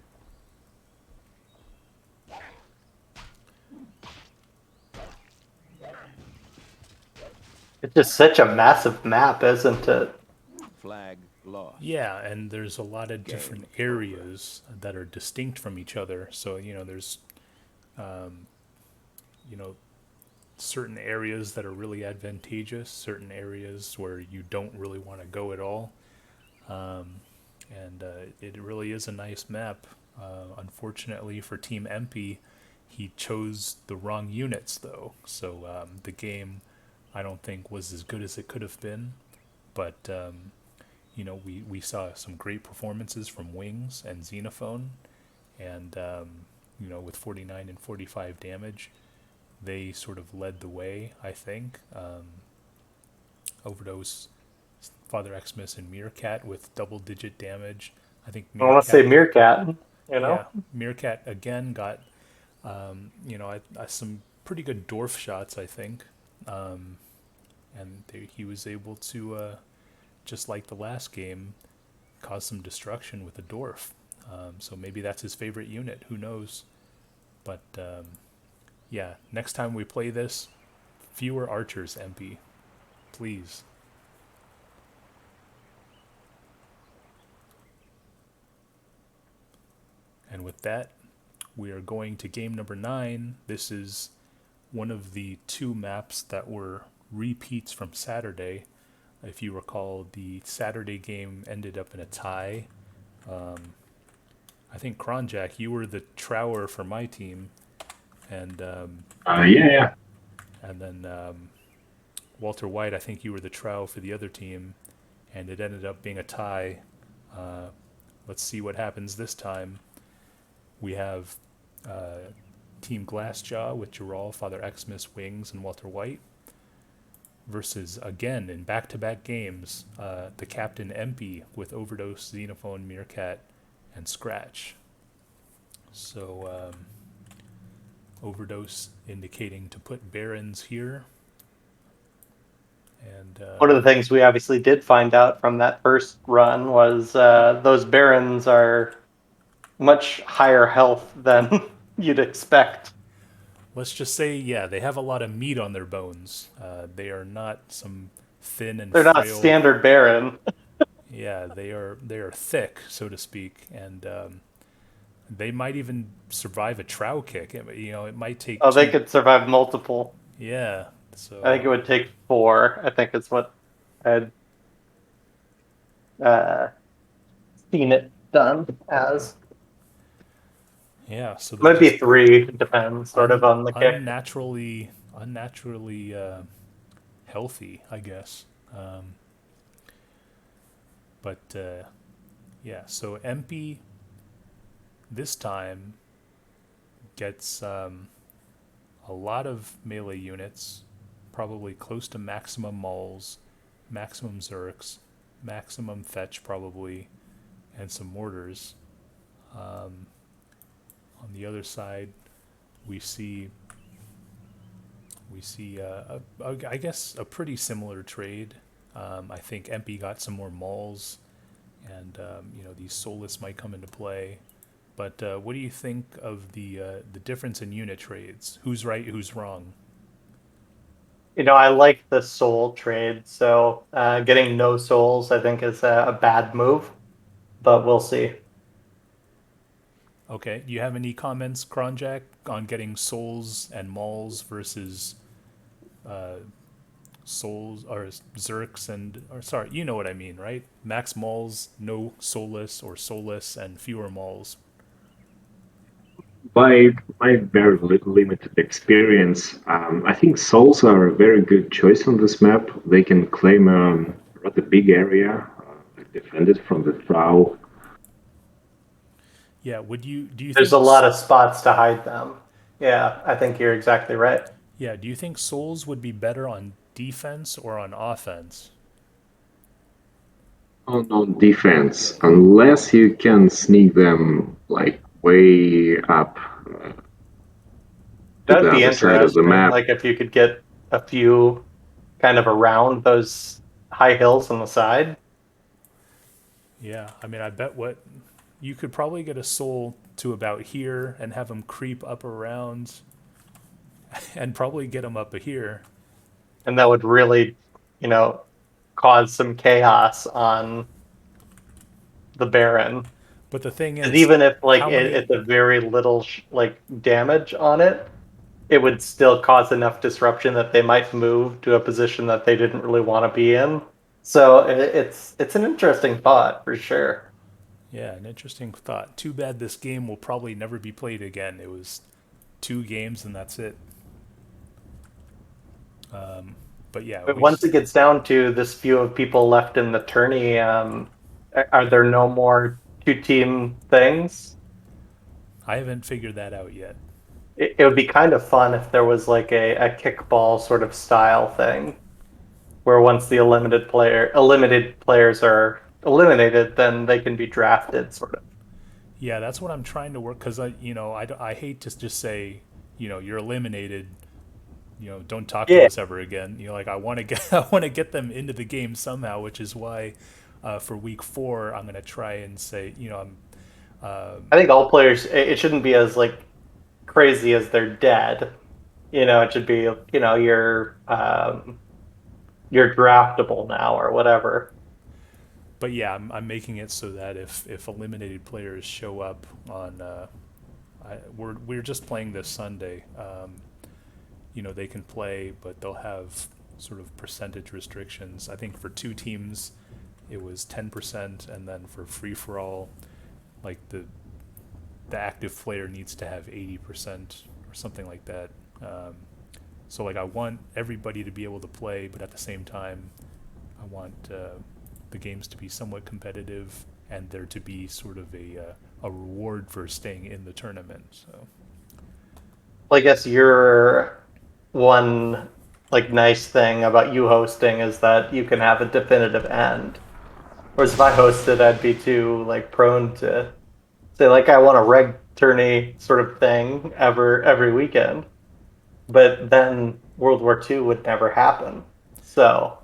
B: it's just such a massive map, isn't it?
C: Flag lost.
A: yeah, and there's a lot of different areas that are distinct from each other. So there's you know certain areas that are really advantageous, certain areas where you don't really want to go at all. And it really is a nice map. Unfortunately for Team MP, he chose the wrong units though, so the game I don't think was as good as it could have been. But we saw some great performances from Wings and Xenophone, and with 49 and 45 damage, they sort of led the way. I think Overdose, Father Xmas, and Meerkat with double-digit damage. I think
B: I want to say
A: Meerkat.
B: Meerkat. You know,
A: Yeah, Meerkat again got some pretty good dwarf shots, I think, and he was able to just like the last game, cause some destruction with a dwarf. So maybe that's his favorite unit. Who knows? But yeah, next time we play this, fewer archers, MP, please. And with that, we are going to game number 9. This is one of the 2 maps that were repeats from Saturday. If you recall, the Saturday game ended up in a tie. I think Kronjack, you were the trower for my team, and
D: Yeah.
A: and then Walter Wight, I think you were the trow for the other team, and it ended up being a tie. Let's see what happens this time. We have Team Glassjaw with Gerald, Father Xmas, Wings, and Walter Wight versus, again, in back-to-back games, the Captain MP with Overdose, Xenophone, Meerkat, and Scratch. So Overdose indicating to put Barons here. And
B: one of the things we obviously did find out from that first run was those Barons are much higher health than you'd expect.
A: let's just say, yeah, they have a lot of meat on their bones. They are not some thin and
B: They're not
A: frail.
B: standard Baron.
A: Yeah, they are thick, so to speak, and they might even survive a trow kick. It might take
B: Oh, they
A: two.
B: could survive multiple.
A: Yeah,
B: I think it
A: so
B: would take 4. I think is what I'd uh, seen it done as.
A: yeah, so they're
B: Might be
A: just
B: 3. It depends, sort of on the kick.
A: unnaturally healthy, I guess. But yeah, so MP this time gets a lot of melee units, probably close to maximum mauls, maximum zerks, maximum fetch probably, and some mortars. On the other side, we see I guess a pretty similar trade. I think MP got some more mauls, and these soulless might come into play. But what do you think of the difference in unit trades? Who's right? Who's wrong?
B: I like the soul trade, so getting no souls, I think, is a bad move, but we'll see.
A: Okay. Do you have any comments, Kronjack, on getting souls and mauls versus souls or Zerks or sorry, you know what I mean, right? Max mauls, no soulless, or soulless and fewer mauls.
D: By my very limited experience, I think souls are a very good choice on this map. They can claim a rather big area, defend it from the Drow.
A: Yeah. Do you
B: There's
A: think?
B: a lot of spots to hide them. Yeah, I think you're exactly right.
A: Yeah. Do you think souls would be better on defense or on offense?
D: On defense, unless you can sneak them like way up to
B: That'd
D: the
B: be
D: other side of the
B: interesting.
D: map.
B: Like if you could get a few kind of around those high hills on the side.
A: Yeah. I mean, I bet what you could probably get a soul to about here and have them creep up around and probably get them up here.
B: And that would really, you know, cause some chaos on the Baron.
A: But the thing
B: 'Cause
A: is,
B: even if like
A: how many?
B: it's a very little like damage on it, it would still cause enough disruption that they might move to a position that they didn't really want to be in. So it's an interesting thought for sure.
A: Yeah, an interesting thought. Too bad this game will probably never be played again. It was 2 games and that's it. But yeah,
B: But once it gets down to this few of people left in the tourney, are there no more two-team things?
A: I haven't figured that out yet.
B: It would be kind of fun if there was like a kickball sort of style thing, where once the eliminated players are eliminated, then they can be drafted, sort of.
A: Yeah, that's what I'm trying to work because I hate to just say you're eliminated. Don't talk to
B: Yeah,
A: us ever again. Like I want to get I want to get them into the game somehow, which is why for week 4 I'm gonna try and say I'm
B: I think all players. It shouldn't be as like crazy as they're dead. It should be you're draftable now or whatever.
A: but yeah, I'm making it so that if eliminated players show up on we're just playing this Sunday. They can play, but they'll have sort of percentage restrictions. I think for 2 teams, it was 10%, and then for free for all, like the active player needs to have 80% or something like that. So like I want everybody to be able to play, but at the same time, I want the games to be somewhat competitive and there to be sort of a reward for staying in the tournament. So.
B: Well, I guess your one like nice thing about you hosting is that you can have a definitive end. Whereas if I hosted, I'd be too like prone to say like I want a reg tourney sort of thing every weekend. But then World War II would never happen. So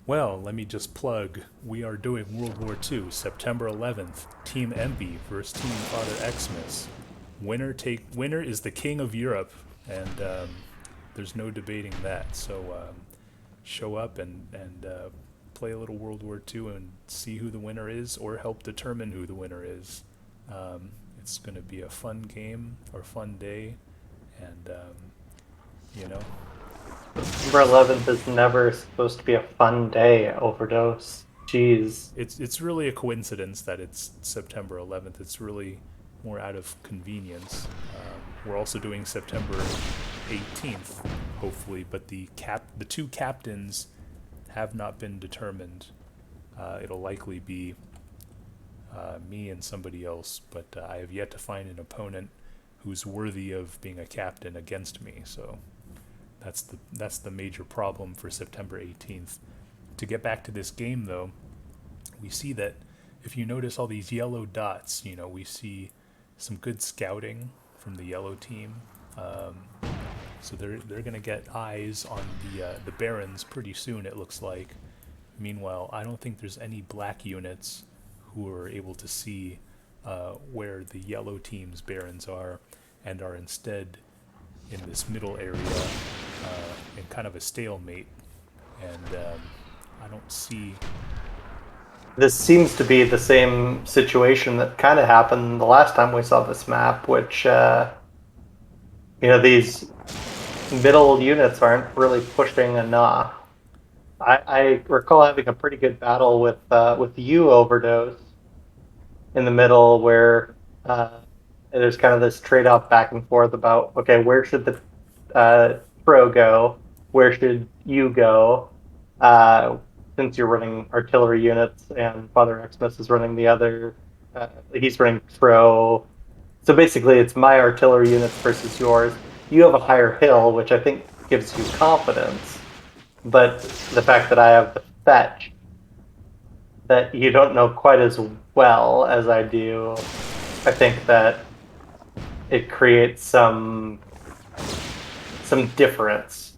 A: Well, let me just plug. We are doing World War II, September 11th. Team Emby versus Team Father Xmas. Winner is the king of Europe, and there's no debating that. So show up and play a little World War II and see who the winner is, or help determine who the winner is. It's going to be a fun game or fun day, and you know.
B: September 11th is never supposed to be a fun day. Overdose. Jeez.
A: It's really a coincidence that it's September 11th. It's really more out of convenience. We're also doing September 18th, hopefully, but the 2 captains have not been determined. It'll likely be me and somebody else, but I have yet to find an opponent who's worthy of being a captain against me. So that's the major problem for September 18th. To get back to this game, though, we see that if you notice all these yellow dots, we see some good scouting from the yellow team. So they're gonna get eyes on the Barons pretty soon. It looks like. Meanwhile, I don't think there's any black units who are able to see where the yellow team's Barons are, and are instead in this middle area in kind of a stalemate. And I don't see.
B: This seems to be the same situation that kind of happened the last time we saw this map, which, these middle units aren't really pushing enough. I recall having a pretty good battle with you, Overdose, in the middle, where there's kind of this trade-off back and forth about, okay, where should the pro go? Where should you go? Since you're running artillery units and Father Xmas is running the other, he's running pro. So basically, it's my artillery units versus yours. You have a higher hill, which I think gives you confidence. But the fact that I have the fetch that you don't know quite as well as I do, I think that it creates some difference.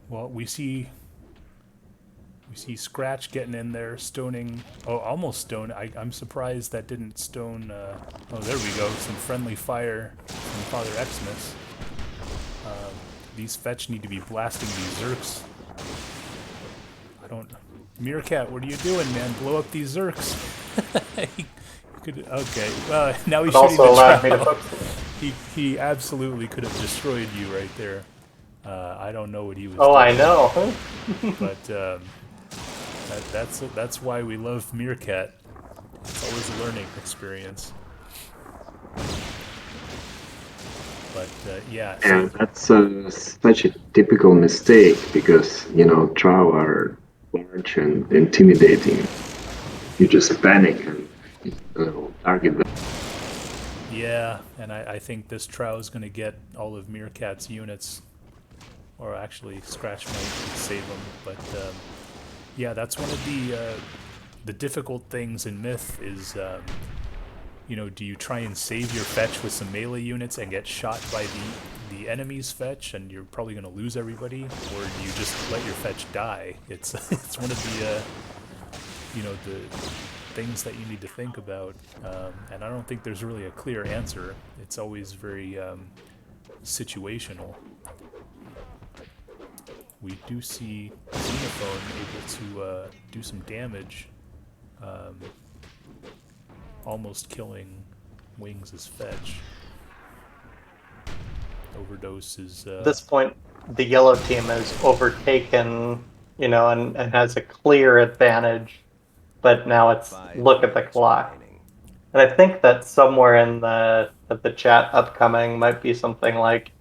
A: Well, we see Scratch getting in there, stoning. Oh, almost stone. I'm surprised that didn't stone. Oh, there we go. Some friendly fire from Father Xmas. These fetch need to be blasting these Zerks. I don't. Meerkat, what are you doing, man? Blow up these Zerks. Okay. Well, now he's shooting
B: Also allowed
A: the
B: me to
A: trowel.
B: focus.
A: He absolutely could have destroyed you right there. I don't know what he was.
B: Oh,
A: doing.
B: I know.
A: But that's why we love Meerkat. It's always a learning experience. But yeah.
D: And that's such a typical mistake because, Trow are large and intimidating. You just panic and target them.
A: Yeah, and I think this Trow is going to get all of Meerkat's units. Or actually, Scratch might save them. But yeah, that's one of the difficult things in Myth is, do you try and save your fetch with some melee units and get shot by the enemy's fetch, and you're probably going to lose everybody, or do you just let your fetch die? It's it's one of the things that you need to think about, and I don't think there's really a clear answer. It's always very situational. We do see Xenophone able to do some damage, almost killing Wings' fetch. Overdose is...
B: At this point, the yellow team has overtaken, and has a clear advantage. But now it's
C: 5
B: look at the
C: minutes
B: clock.
C: remaining.
B: And I think that somewhere in the chat upcoming might be something like,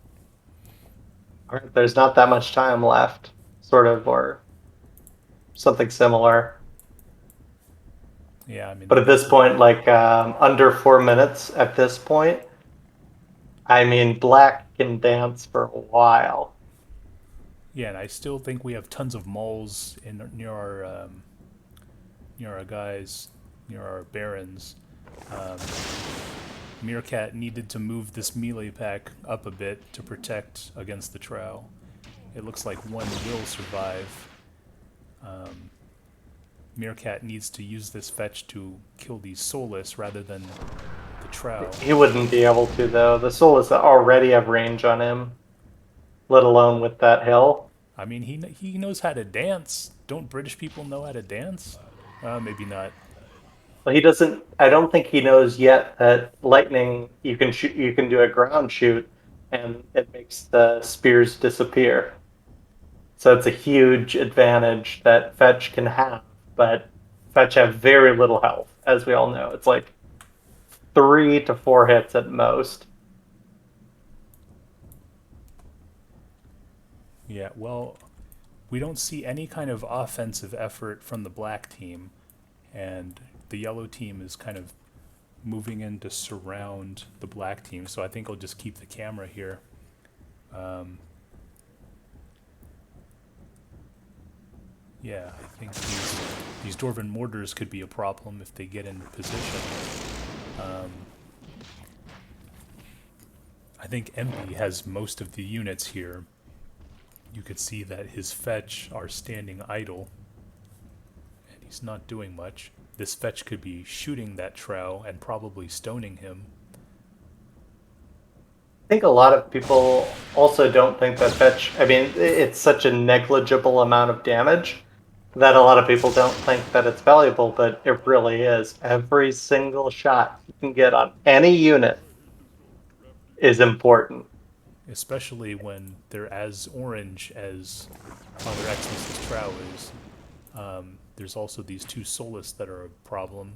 B: all right, there's not that much time left, sort of, or something similar.
A: Yeah, I mean...
B: But at this point, like, under 4 minutes at this point, I mean, black can dance for a while.
A: Yeah, and I still think we have tons of moles near our guys, near our barons. Meerkat needed to move this melee pack up a bit to protect against the Trow. It looks like one will survive. Meerkat needs to use this fetch to kill these Soulless rather than the Trow.
B: He wouldn't be able to, though. The Soulless already have range on him, let alone with that hill.
A: I mean, he knows how to dance. Don't British people know how to dance? Maybe not.
B: Well, he doesn't. I don't think he knows yet that lightning. You can shoot. You can do a ground shoot, and it makes the spears disappear. So it's a huge advantage that Fetch can have. But Fetch have very little health, as we all know. It's like 3 to 4 hits at most.
A: Yeah, well, we don't see any kind of offensive effort from the black team, and the yellow team is kind of moving in to surround the black team, so I think I'll just keep the camera here. Yeah, I think these Dwarven mortars could be a problem if they get in position. I think MP has most of the units here. You could see that his fetch are standing idle, and he's not doing much. This fetch could be shooting that Trow and probably stoning him.
B: I think a lot of people also don't think that fetch. I mean, it's such a negligible amount of damage that a lot of people don't think that it's valuable, but it really is. Every single shot you can get on any unit is important.
A: Especially when they're as orange as Father Xmas' Trow is. There's also these two Soulless that are a problem.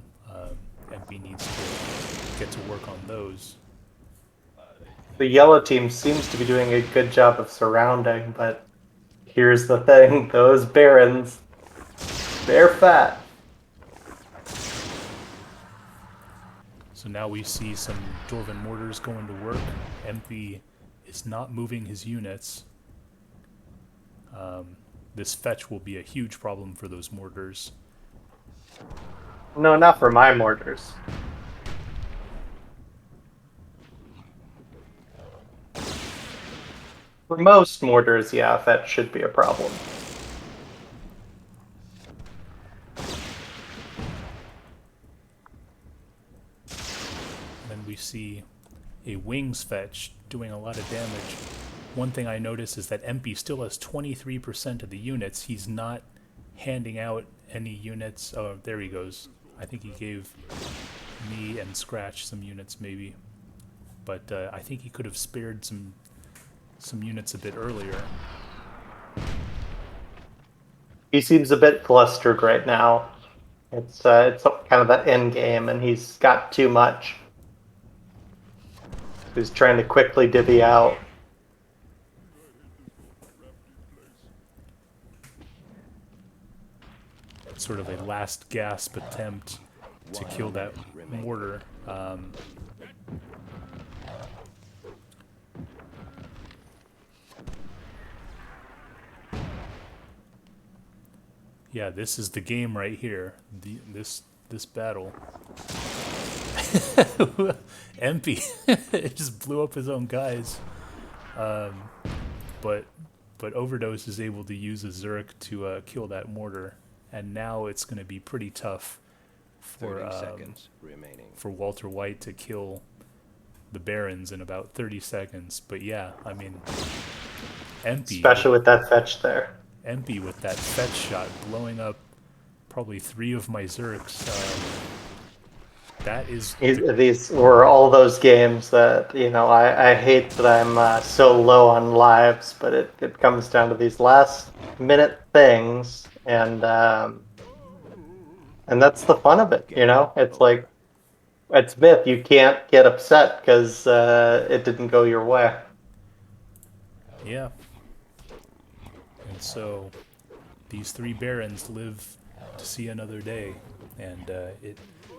A: MP needs to get to work on those.
B: The yellow team seems to be doing a good job of surrounding, but here's the thing, those Barons, they're fat.
A: So now we see some Dwarven mortars going to work. MP is not moving his units. This fetch will be a huge problem for those mortars.
B: No, not for my mortars. For most mortars, yeah, that should be a problem.
A: Then we see a Wings fetch doing a lot of damage. One thing I notice is that MP still has 23% of the units. He's not handing out any units. Oh, there he goes. I think he gave me and Scratch some units maybe. But I think he could have spared some units a bit earlier.
B: He seems a bit flustered right now. It's kind of that end game, and he's got too much. He's trying to quickly divvy out.
A: Sort of a last gasp attempt to kill that mortar. Yeah, this is the game right here. This battle. MP it just blew up his own guys. But Overdose is able to use a Zerk to kill that mortar, and now it's going to be pretty tough for
C: 30 seconds remaining.
A: for Walter Wight to kill the Barons in about 30 seconds. But yeah, I mean, MP,
B: Especially with that fetch there.
A: MP with that fetch shot blowing up probably 3 of my Zerks. That is
B: These were all those games that, I hate that I'm so low on lives, but it comes down to these last minute things, and that's the fun of it, It's like, at Smith, you can't get upset because it didn't go your way.
A: Yeah. And so these 3 Barons live to see another day, and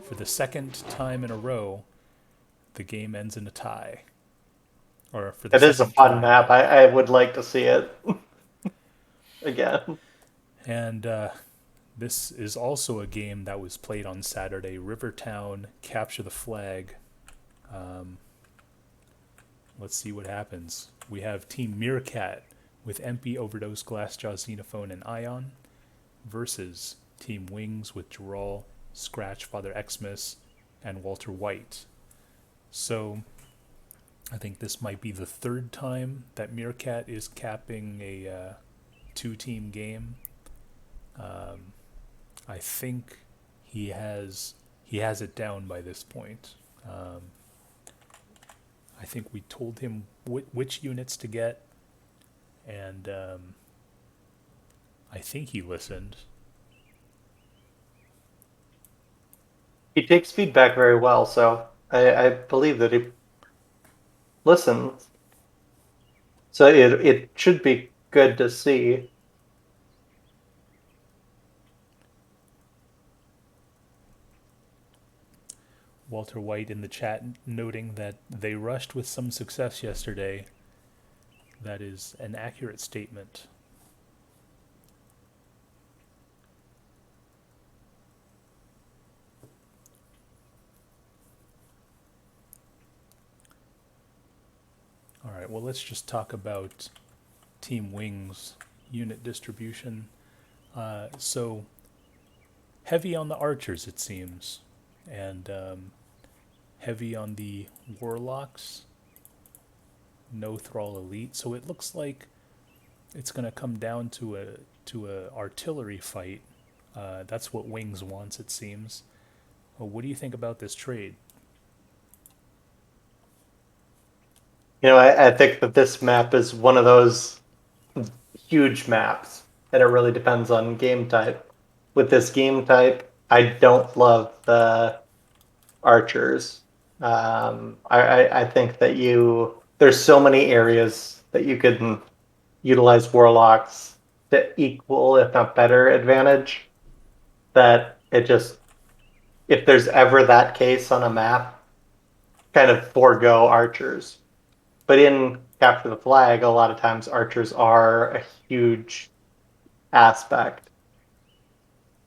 A: for the second time in a row, the game ends in a tie. Or for the
B: It is a
A: second
B: fun
A: time.
B: map. I would like to see it again.
A: And this is also a game that was played on Saturday. Rivertown, Capture the Flag. Let's see what happens. We have Team Meerkat with MP, Overdose, Glassjaw, Xenophone, and Ion versus Team Wings with Geralt, Scratch, Father Xmas, and Walter Wight. So I think this might be the 3rd time that Meerkat is capping a 2-team game. I think he has it down by this point. I think we told him which units to get, and I think he listened.
B: He takes feedback very well, so I believe that he listens. So it should be good to see.
A: Walter Wight in the chat noting that they rushed with some success yesterday. That is an accurate statement. right, well, let's just talk about Team Wing's unit distribution. So, heavy on the archers, it seems, and heavy on the warlocks. No thrall elite. So it looks like it's going to come down to a artillery fight. That's what Wings wants, it seems. Well, what do you think about this trade?
B: I think that this map is one of those huge maps, and it really depends on game type. With this game type, I don't love the archers. I think that there's so many areas that you could utilize warlocks to equal, if not better, advantage. That it just, if there's ever that case on a map, kind of forego archers. But in Capture the Flag, a lot of times archers are a huge aspect.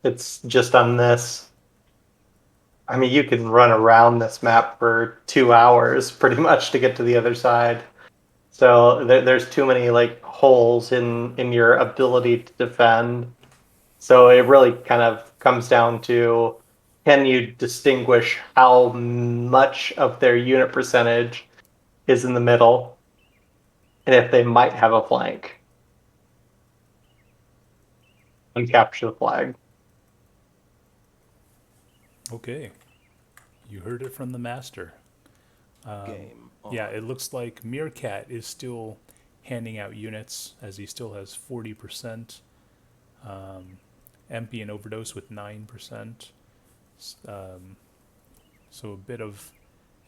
B: It's just on this. I mean, you can run around this map for 2 hours pretty much to get to the other side. So there's too many like holes in your ability to defend. So it really kind of comes down to, can you distinguish how much of their unit percentage is in the middle, and if they might have a flank, and capture the flag.
A: Okay, you heard it from the master.
C: Game on.
A: Yeah, it looks like Meerkat is still handing out units as he still has 40%. MP and Overdose with 9%. So a bit of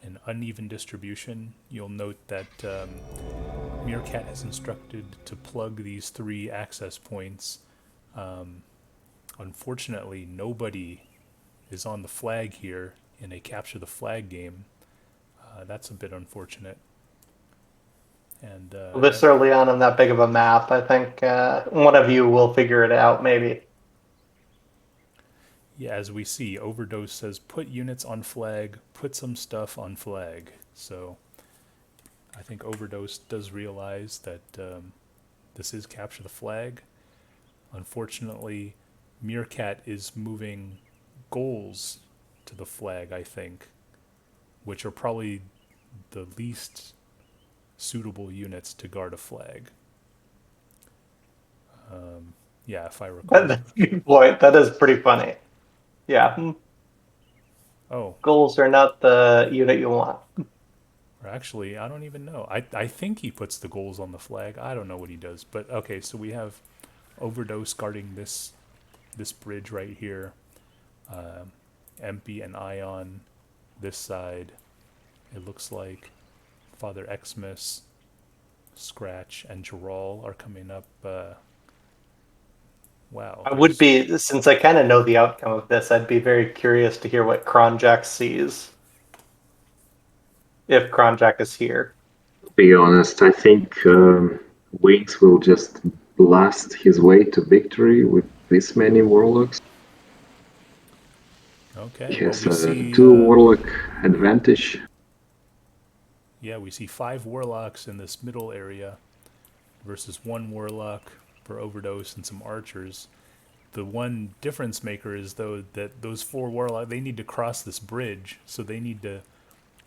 A: an uneven distribution. You'll note that Meerkat has instructed to plug these 3 access points. Unfortunately, nobody is on the flag here in a capture the flag game. That's a bit unfortunate. And
B: This early on that big of a map, I think one of you will figure it out, maybe.
A: yeah, as we see, Overdose says put units on flag, put some stuff on flag. So I think Overdose does realize that this is capture the flag. Unfortunately, Meerkat is moving goals to the flag, I think, which are probably the least suitable units to guard a flag. Yeah, if I recall.
B: That's a good point. That is pretty funny. Yeah.
A: Oh,
B: Goals are not the unit you want.
A: or actually, I don't even know. I think he puts the goals on the flag. I don't know what he does. But okay, so we have Overdose guarding this bridge right here. MP and Ion this side. It looks like Father Xmas, Scratch, and Gerald are coming up. Wow.
B: I would be, since I kind of know the outcome of this, I'd be very curious to hear what Kronjack sees. If Kronjack is here.
D: To be honest, I think Wings will just blast his way to victory with this many warlocks.
A: Okay.
D: He has
A: well, we
D: a
A: see,
D: 2 warlock advantage.
A: Yeah, we see 5 warlocks in this middle area versus 1 warlock for Overdose and some archers. The one difference maker is though that those 4 warlocks, they need to cross this bridge, so they need to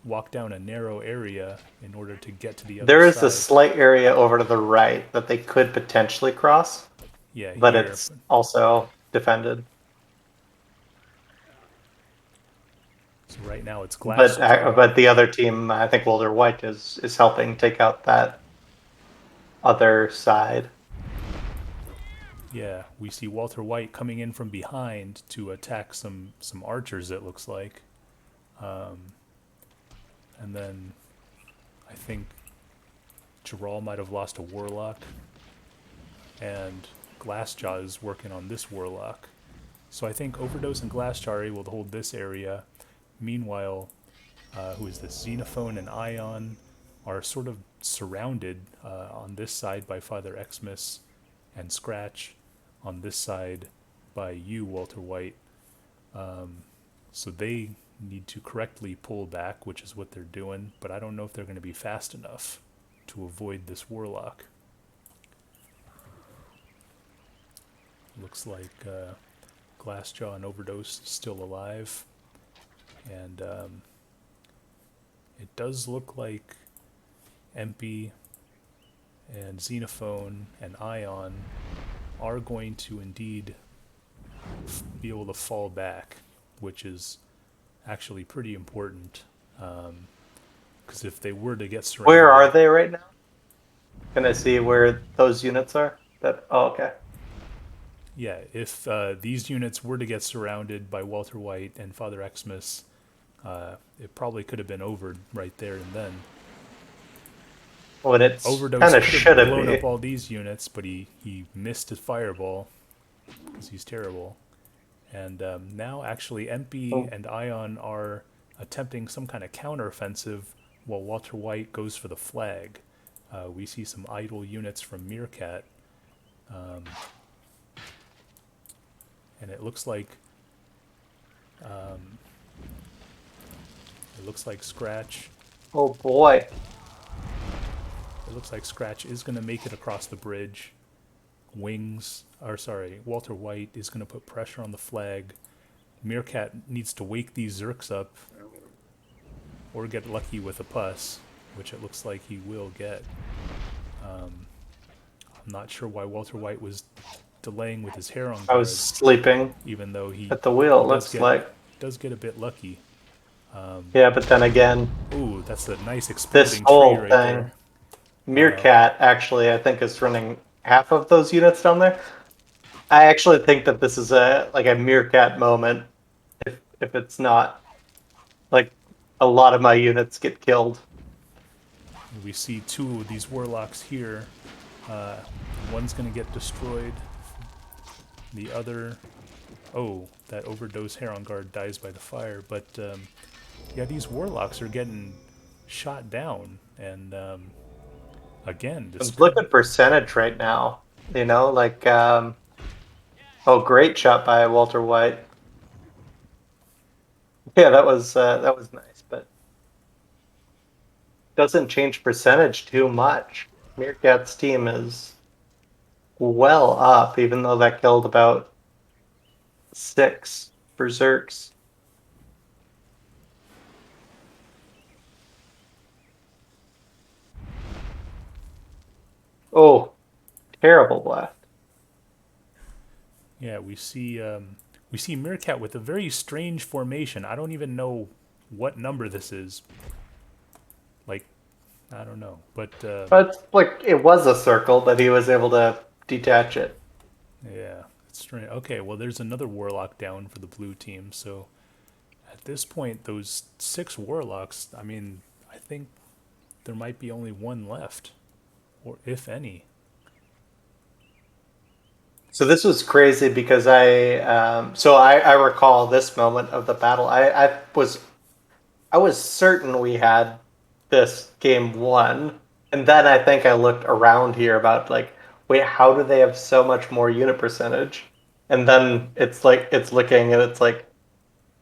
A: walk down a narrow area in order to get to the other
B: There
A: side.
B: is a slight area over to the right that they could potentially cross,
A: Yeah,
B: but
A: here.
B: it's also defended.
A: So right now it's glass.
B: But the other team, I think Walter Wight is helping take out that other side.
A: Yeah, we see Walter Wight coming in from behind to attack some archers, it looks like. And then I think Gerald might have lost a warlock, and Glassjaw is working on this warlock. So I think Overdose and Glassjaw will hold this area. Meanwhile, who is this? Xenophone and Ion are sort of surrounded on this side by Father Xmas, and Scratch on this side by you, Walter Wight. So they need to correctly pull back, which is what they're doing, but I don't know if they're going to be fast enough. to avoid this warlock. Looks like Glassjaw and Overdose still alive, and it does look like Empy and Xenophone and Ion are going to indeed be able to fall back, which is actually pretty important. Because if they were to get surrounded...
B: Where are they right now? Can I see where those units are? Okay.
A: Yeah, if these units were to get surrounded by Walter Wight and Father Xmas, it probably could have been over right there and then.
B: Well, it's
A: Overdose
B: kind of
A: could
B: should
A: have
B: have
A: blown
B: been.
A: up all these units, but he missed his fireball because he's terrible. And now actually Empy and Ion are attempting some kind of counteroffensive while Walter Wight goes for the flag. We see some idle units from Meerkat. And it looks like Scratch.
B: Oh boy.
A: It looks like Scratch is going to make it across the bridge. Walter Wight is going to put pressure on the flag. Meerkat needs to wake these Zerks up or get lucky with a puss, which it looks like he will get. I'm not sure why Walter Wight was delaying with his hair on guard.
B: I was sleeping
A: even though he
B: at the wheel, it looks like.
A: Does get a bit lucky.
B: Yeah, but then again,
A: Ooh, that's a nice
B: this
A: exploding
B: whole
A: tree right
B: thing,
A: there.
B: Meerkat actually, I think, is running half of those units down there. I actually think that this is a Meerkat moment. If it's not, like, a lot of my units get killed.
A: We see two of these warlocks here. One's gonna get destroyed. The other, that Overdose hair on guard dies by the fire. But yeah, these warlocks are getting shot down, and again,
B: Look at percentage right now. You know, like, great shot by Walter Wight. Yeah, that was nice, but doesn't change percentage too much. Meerkat's team is well up, even though that killed about 6 berserks. Oh, terrible blast.
A: Yeah, we see Meerkat with a very strange formation. I don't even know what number this is. Like, I don't know, but
B: like, it was a circle, but he was able to detach it.
A: yeah, it's strange. Okay, well, there's another warlock down for the blue team. So at this point, those 6 warlocks, I mean, I think there might be only one left, or if any.
B: So this was crazy because I recall this moment of the battle. I was certain we had this game won, and then I think I looked around here about, like, wait, how do they have so much more unit percentage? And then it's looking, and it's like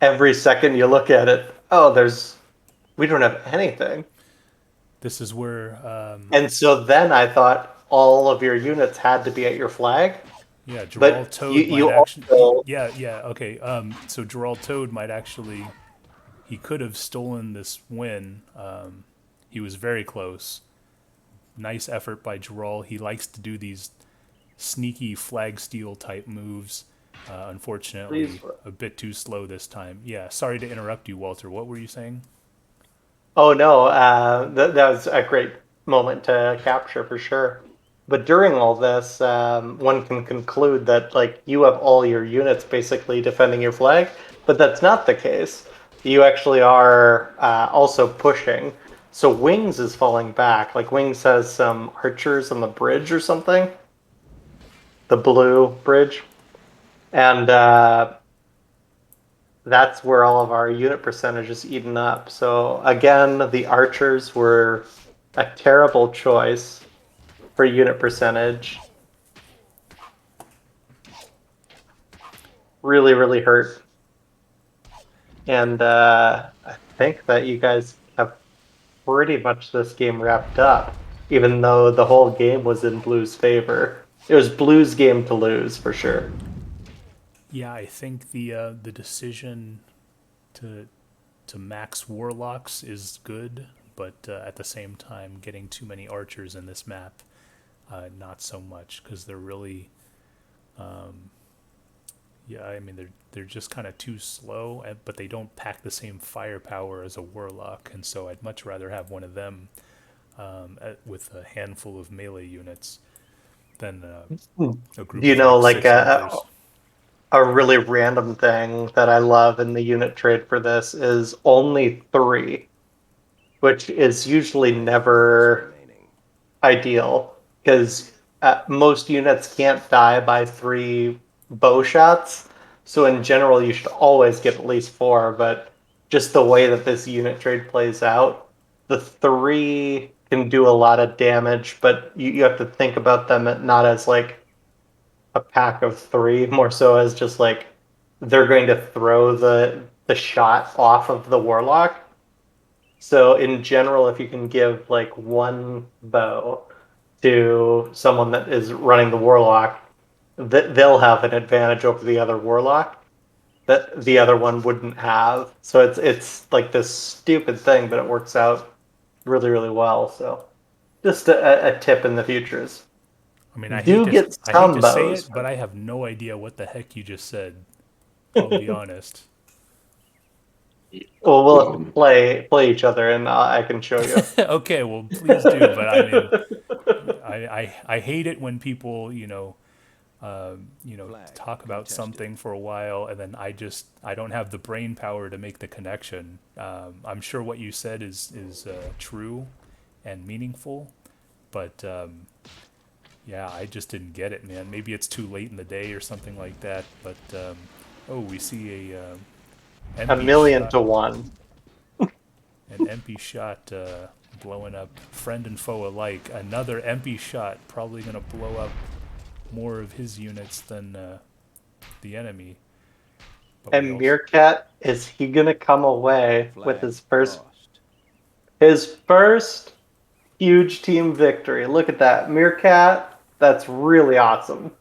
B: every second you look at it, we don't have anything.
A: This is where
B: and so then I thought all of your units had to be at your flag.
A: Yeah, Gerald Toad might actually. Okay. So Gerald Toad might actually. He could have stolen this win. He was very close. Nice effort by Gerald. He likes to do these sneaky flag steal type moves. Unfortunately, a bit too slow this time. Yeah, sorry to interrupt you, Walter. What were you saying?
B: Oh no, that was a great moment to capture for sure. But during all this, one can conclude that, like, you have all your units basically defending your flag, but that's not the case. You actually are also pushing. So Wings is falling back. Like, Wings has some archers on the bridge or something. The blue bridge. And that's where all of our unit percentage is eaten up. So again, the archers were a terrible choice for unit percentage. Really, really hurt. And I think that you guys have pretty much this game wrapped up. even though the whole game was in Blue's favor. It was Blue's game to lose for sure.
A: Yeah, I think the decision to max warlocks is good, but at the same time, getting too many archers in this map, not so much, because they're really, yeah, I mean they're just kind of too slow, but they don't pack the same firepower as a warlock, and so I'd much rather have one of them with a handful of melee units than a group
B: You
A: of
B: know,
A: like
B: like
A: six archers.
B: a really random thing that I love in the unit trade for this is only 3, which is usually never
C: remaining.
B: ideal because most units can't die by 3 bow shots. So in general, you should always get at least 4. But just the way that this unit trade plays out, the 3 can do a lot of damage, but you have to think about them not as like a pack of 3, more so as just like they're going to throw the shot off of the warlock. So in general, if you can give like 1 bow to someone that is running the warlock, they'll have an advantage over the other warlock that the other one wouldn't have. So it's like this stupid thing, but it works out really really well. So just a tip in the futures.
A: I mean,
B: Do get
A: I hate
B: some
A: to say
B: bows.
A: it, but I have no idea what the heck you just said. I'll be honest.
B: Well, we'll have to
D: Well,
B: play each other, and I can show you.
A: Okay, well, please do. But I mean, I hate it when people,
C: Flag
A: talk about
C: contested.
A: something for a while and then I don't have the brain power to make the connection. I'm sure what you said is true and meaningful, but yeah, I just didn't get it, man. Maybe it's too late in the day or something like that. But oh, we see a
B: A
A: MP
B: million
A: shot.
B: to one.
A: An MP shot blowing up friend and foe alike. Another MP shot probably going to blow up more of his units than the enemy. But we
B: And
A: also,
B: Meerkat, is he gonna come away with
C: Flag
B: his
C: lost.
B: first huge team victory? Look at that, Meerkat. That's really awesome.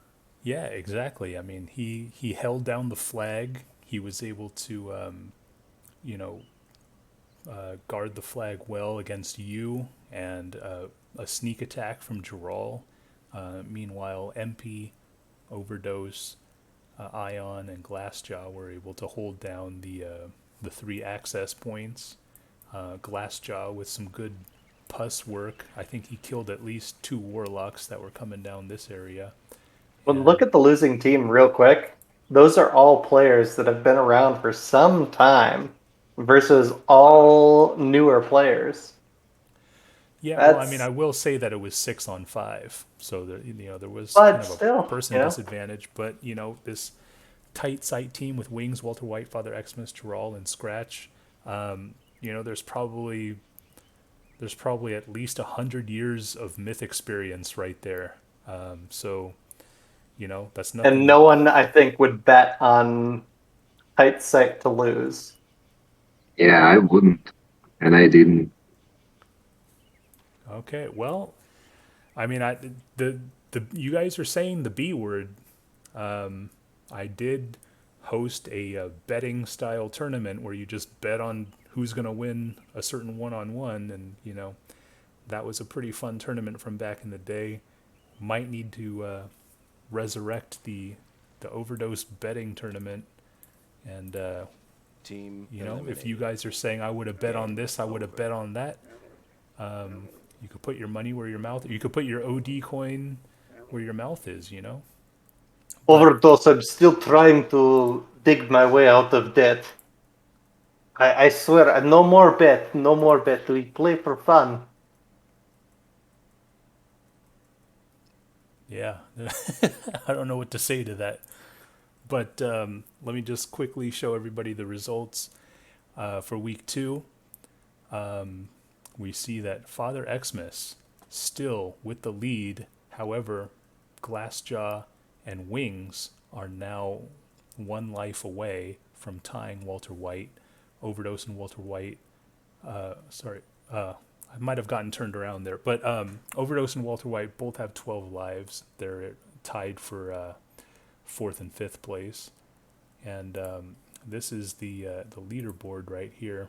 A: yeah, exactly. I mean, he held down the flag. He was able to, you know, guard the flag well against you and a sneak attack from Geralt. Meanwhile, MP, Overdose, Ion, and Glassjaw were able to hold down the 3 access points. Glassjaw with some good pus work. I think he killed at least 2 warlocks that were coming down this area.
B: Well, look
A: And
B: at the losing team real quick. Those are all players that have been around for some time versus all newer players.
A: yeah, well, I mean, I
B: That's
A: will say that it was 6-on-5, so there was kind
B: but
A: of a
B: still,
A: person disadvantage. But this tight sight team with Wings, Walter White, Father Xmas, Geralt, and Scratch. There's probably at least 100 years of myth experience right there. So that's
B: and
A: nothing.
B: no one I think would bet on tight sight to lose.
D: yeah, I wouldn't, and I didn't.
A: Okay, well, I mean, the you guys are saying the B word. I did host a betting style tournament where you just bet on who's going to win a certain one-on-one, and that was a pretty fun tournament from back in the day. Might need to resurrect the overdose betting tournament, and
C: Team
A: if you
C: eliminated.
A: guys are saying I would have bet on this, I would have bet on that. You could put your money where your mouth. You could put your OD coin where your mouth is. But
B: Overdose, I'm still trying to dig my way out of debt. I swear, no more bet, no more bet. We play for fun.
A: yeah, I don't know what to say to that. But let me just quickly show everybody the results for week 2. We see that Father Xmas still with the lead. However, Glassjaw and Wings are now 1 life away from tying Walter White. Overdose and Walter White. Sorry, I might have gotten turned around there, but Overdose and Walter Wight both have 12 lives. They're tied for fourth and fifth place, and this is the leaderboard right here.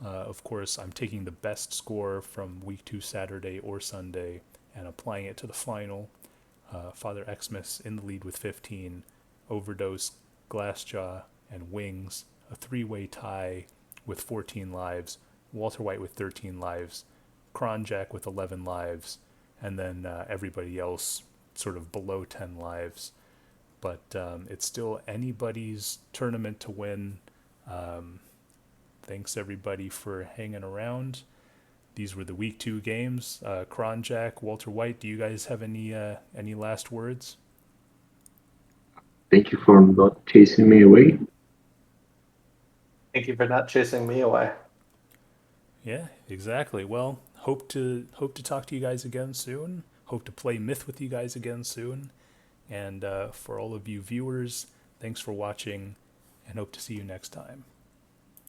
A: Of course, I'm taking the best score from week 2 Saturday or Sunday and applying it to the final. Father Xmas in the lead with 15, Overdose, Glassjaw, and Wings, a three-way tie with 14 lives, Walter Wight with 13 lives, Kronjack with 11 lives, and then everybody else sort of below 10 lives. But it's still anybody's tournament to win. Thanks everybody for hanging around. These were the week 2 games. Kronjack, Walter Wight, do you guys have any last words?
D: Thank you for not chasing me away.
B: Thank you for not chasing me away.
A: Yeah, exactly. Well, hope to talk to you guys again soon. Hope to play Myth with you guys again soon. And for all of you viewers, thanks for watching, and hope to see you next time.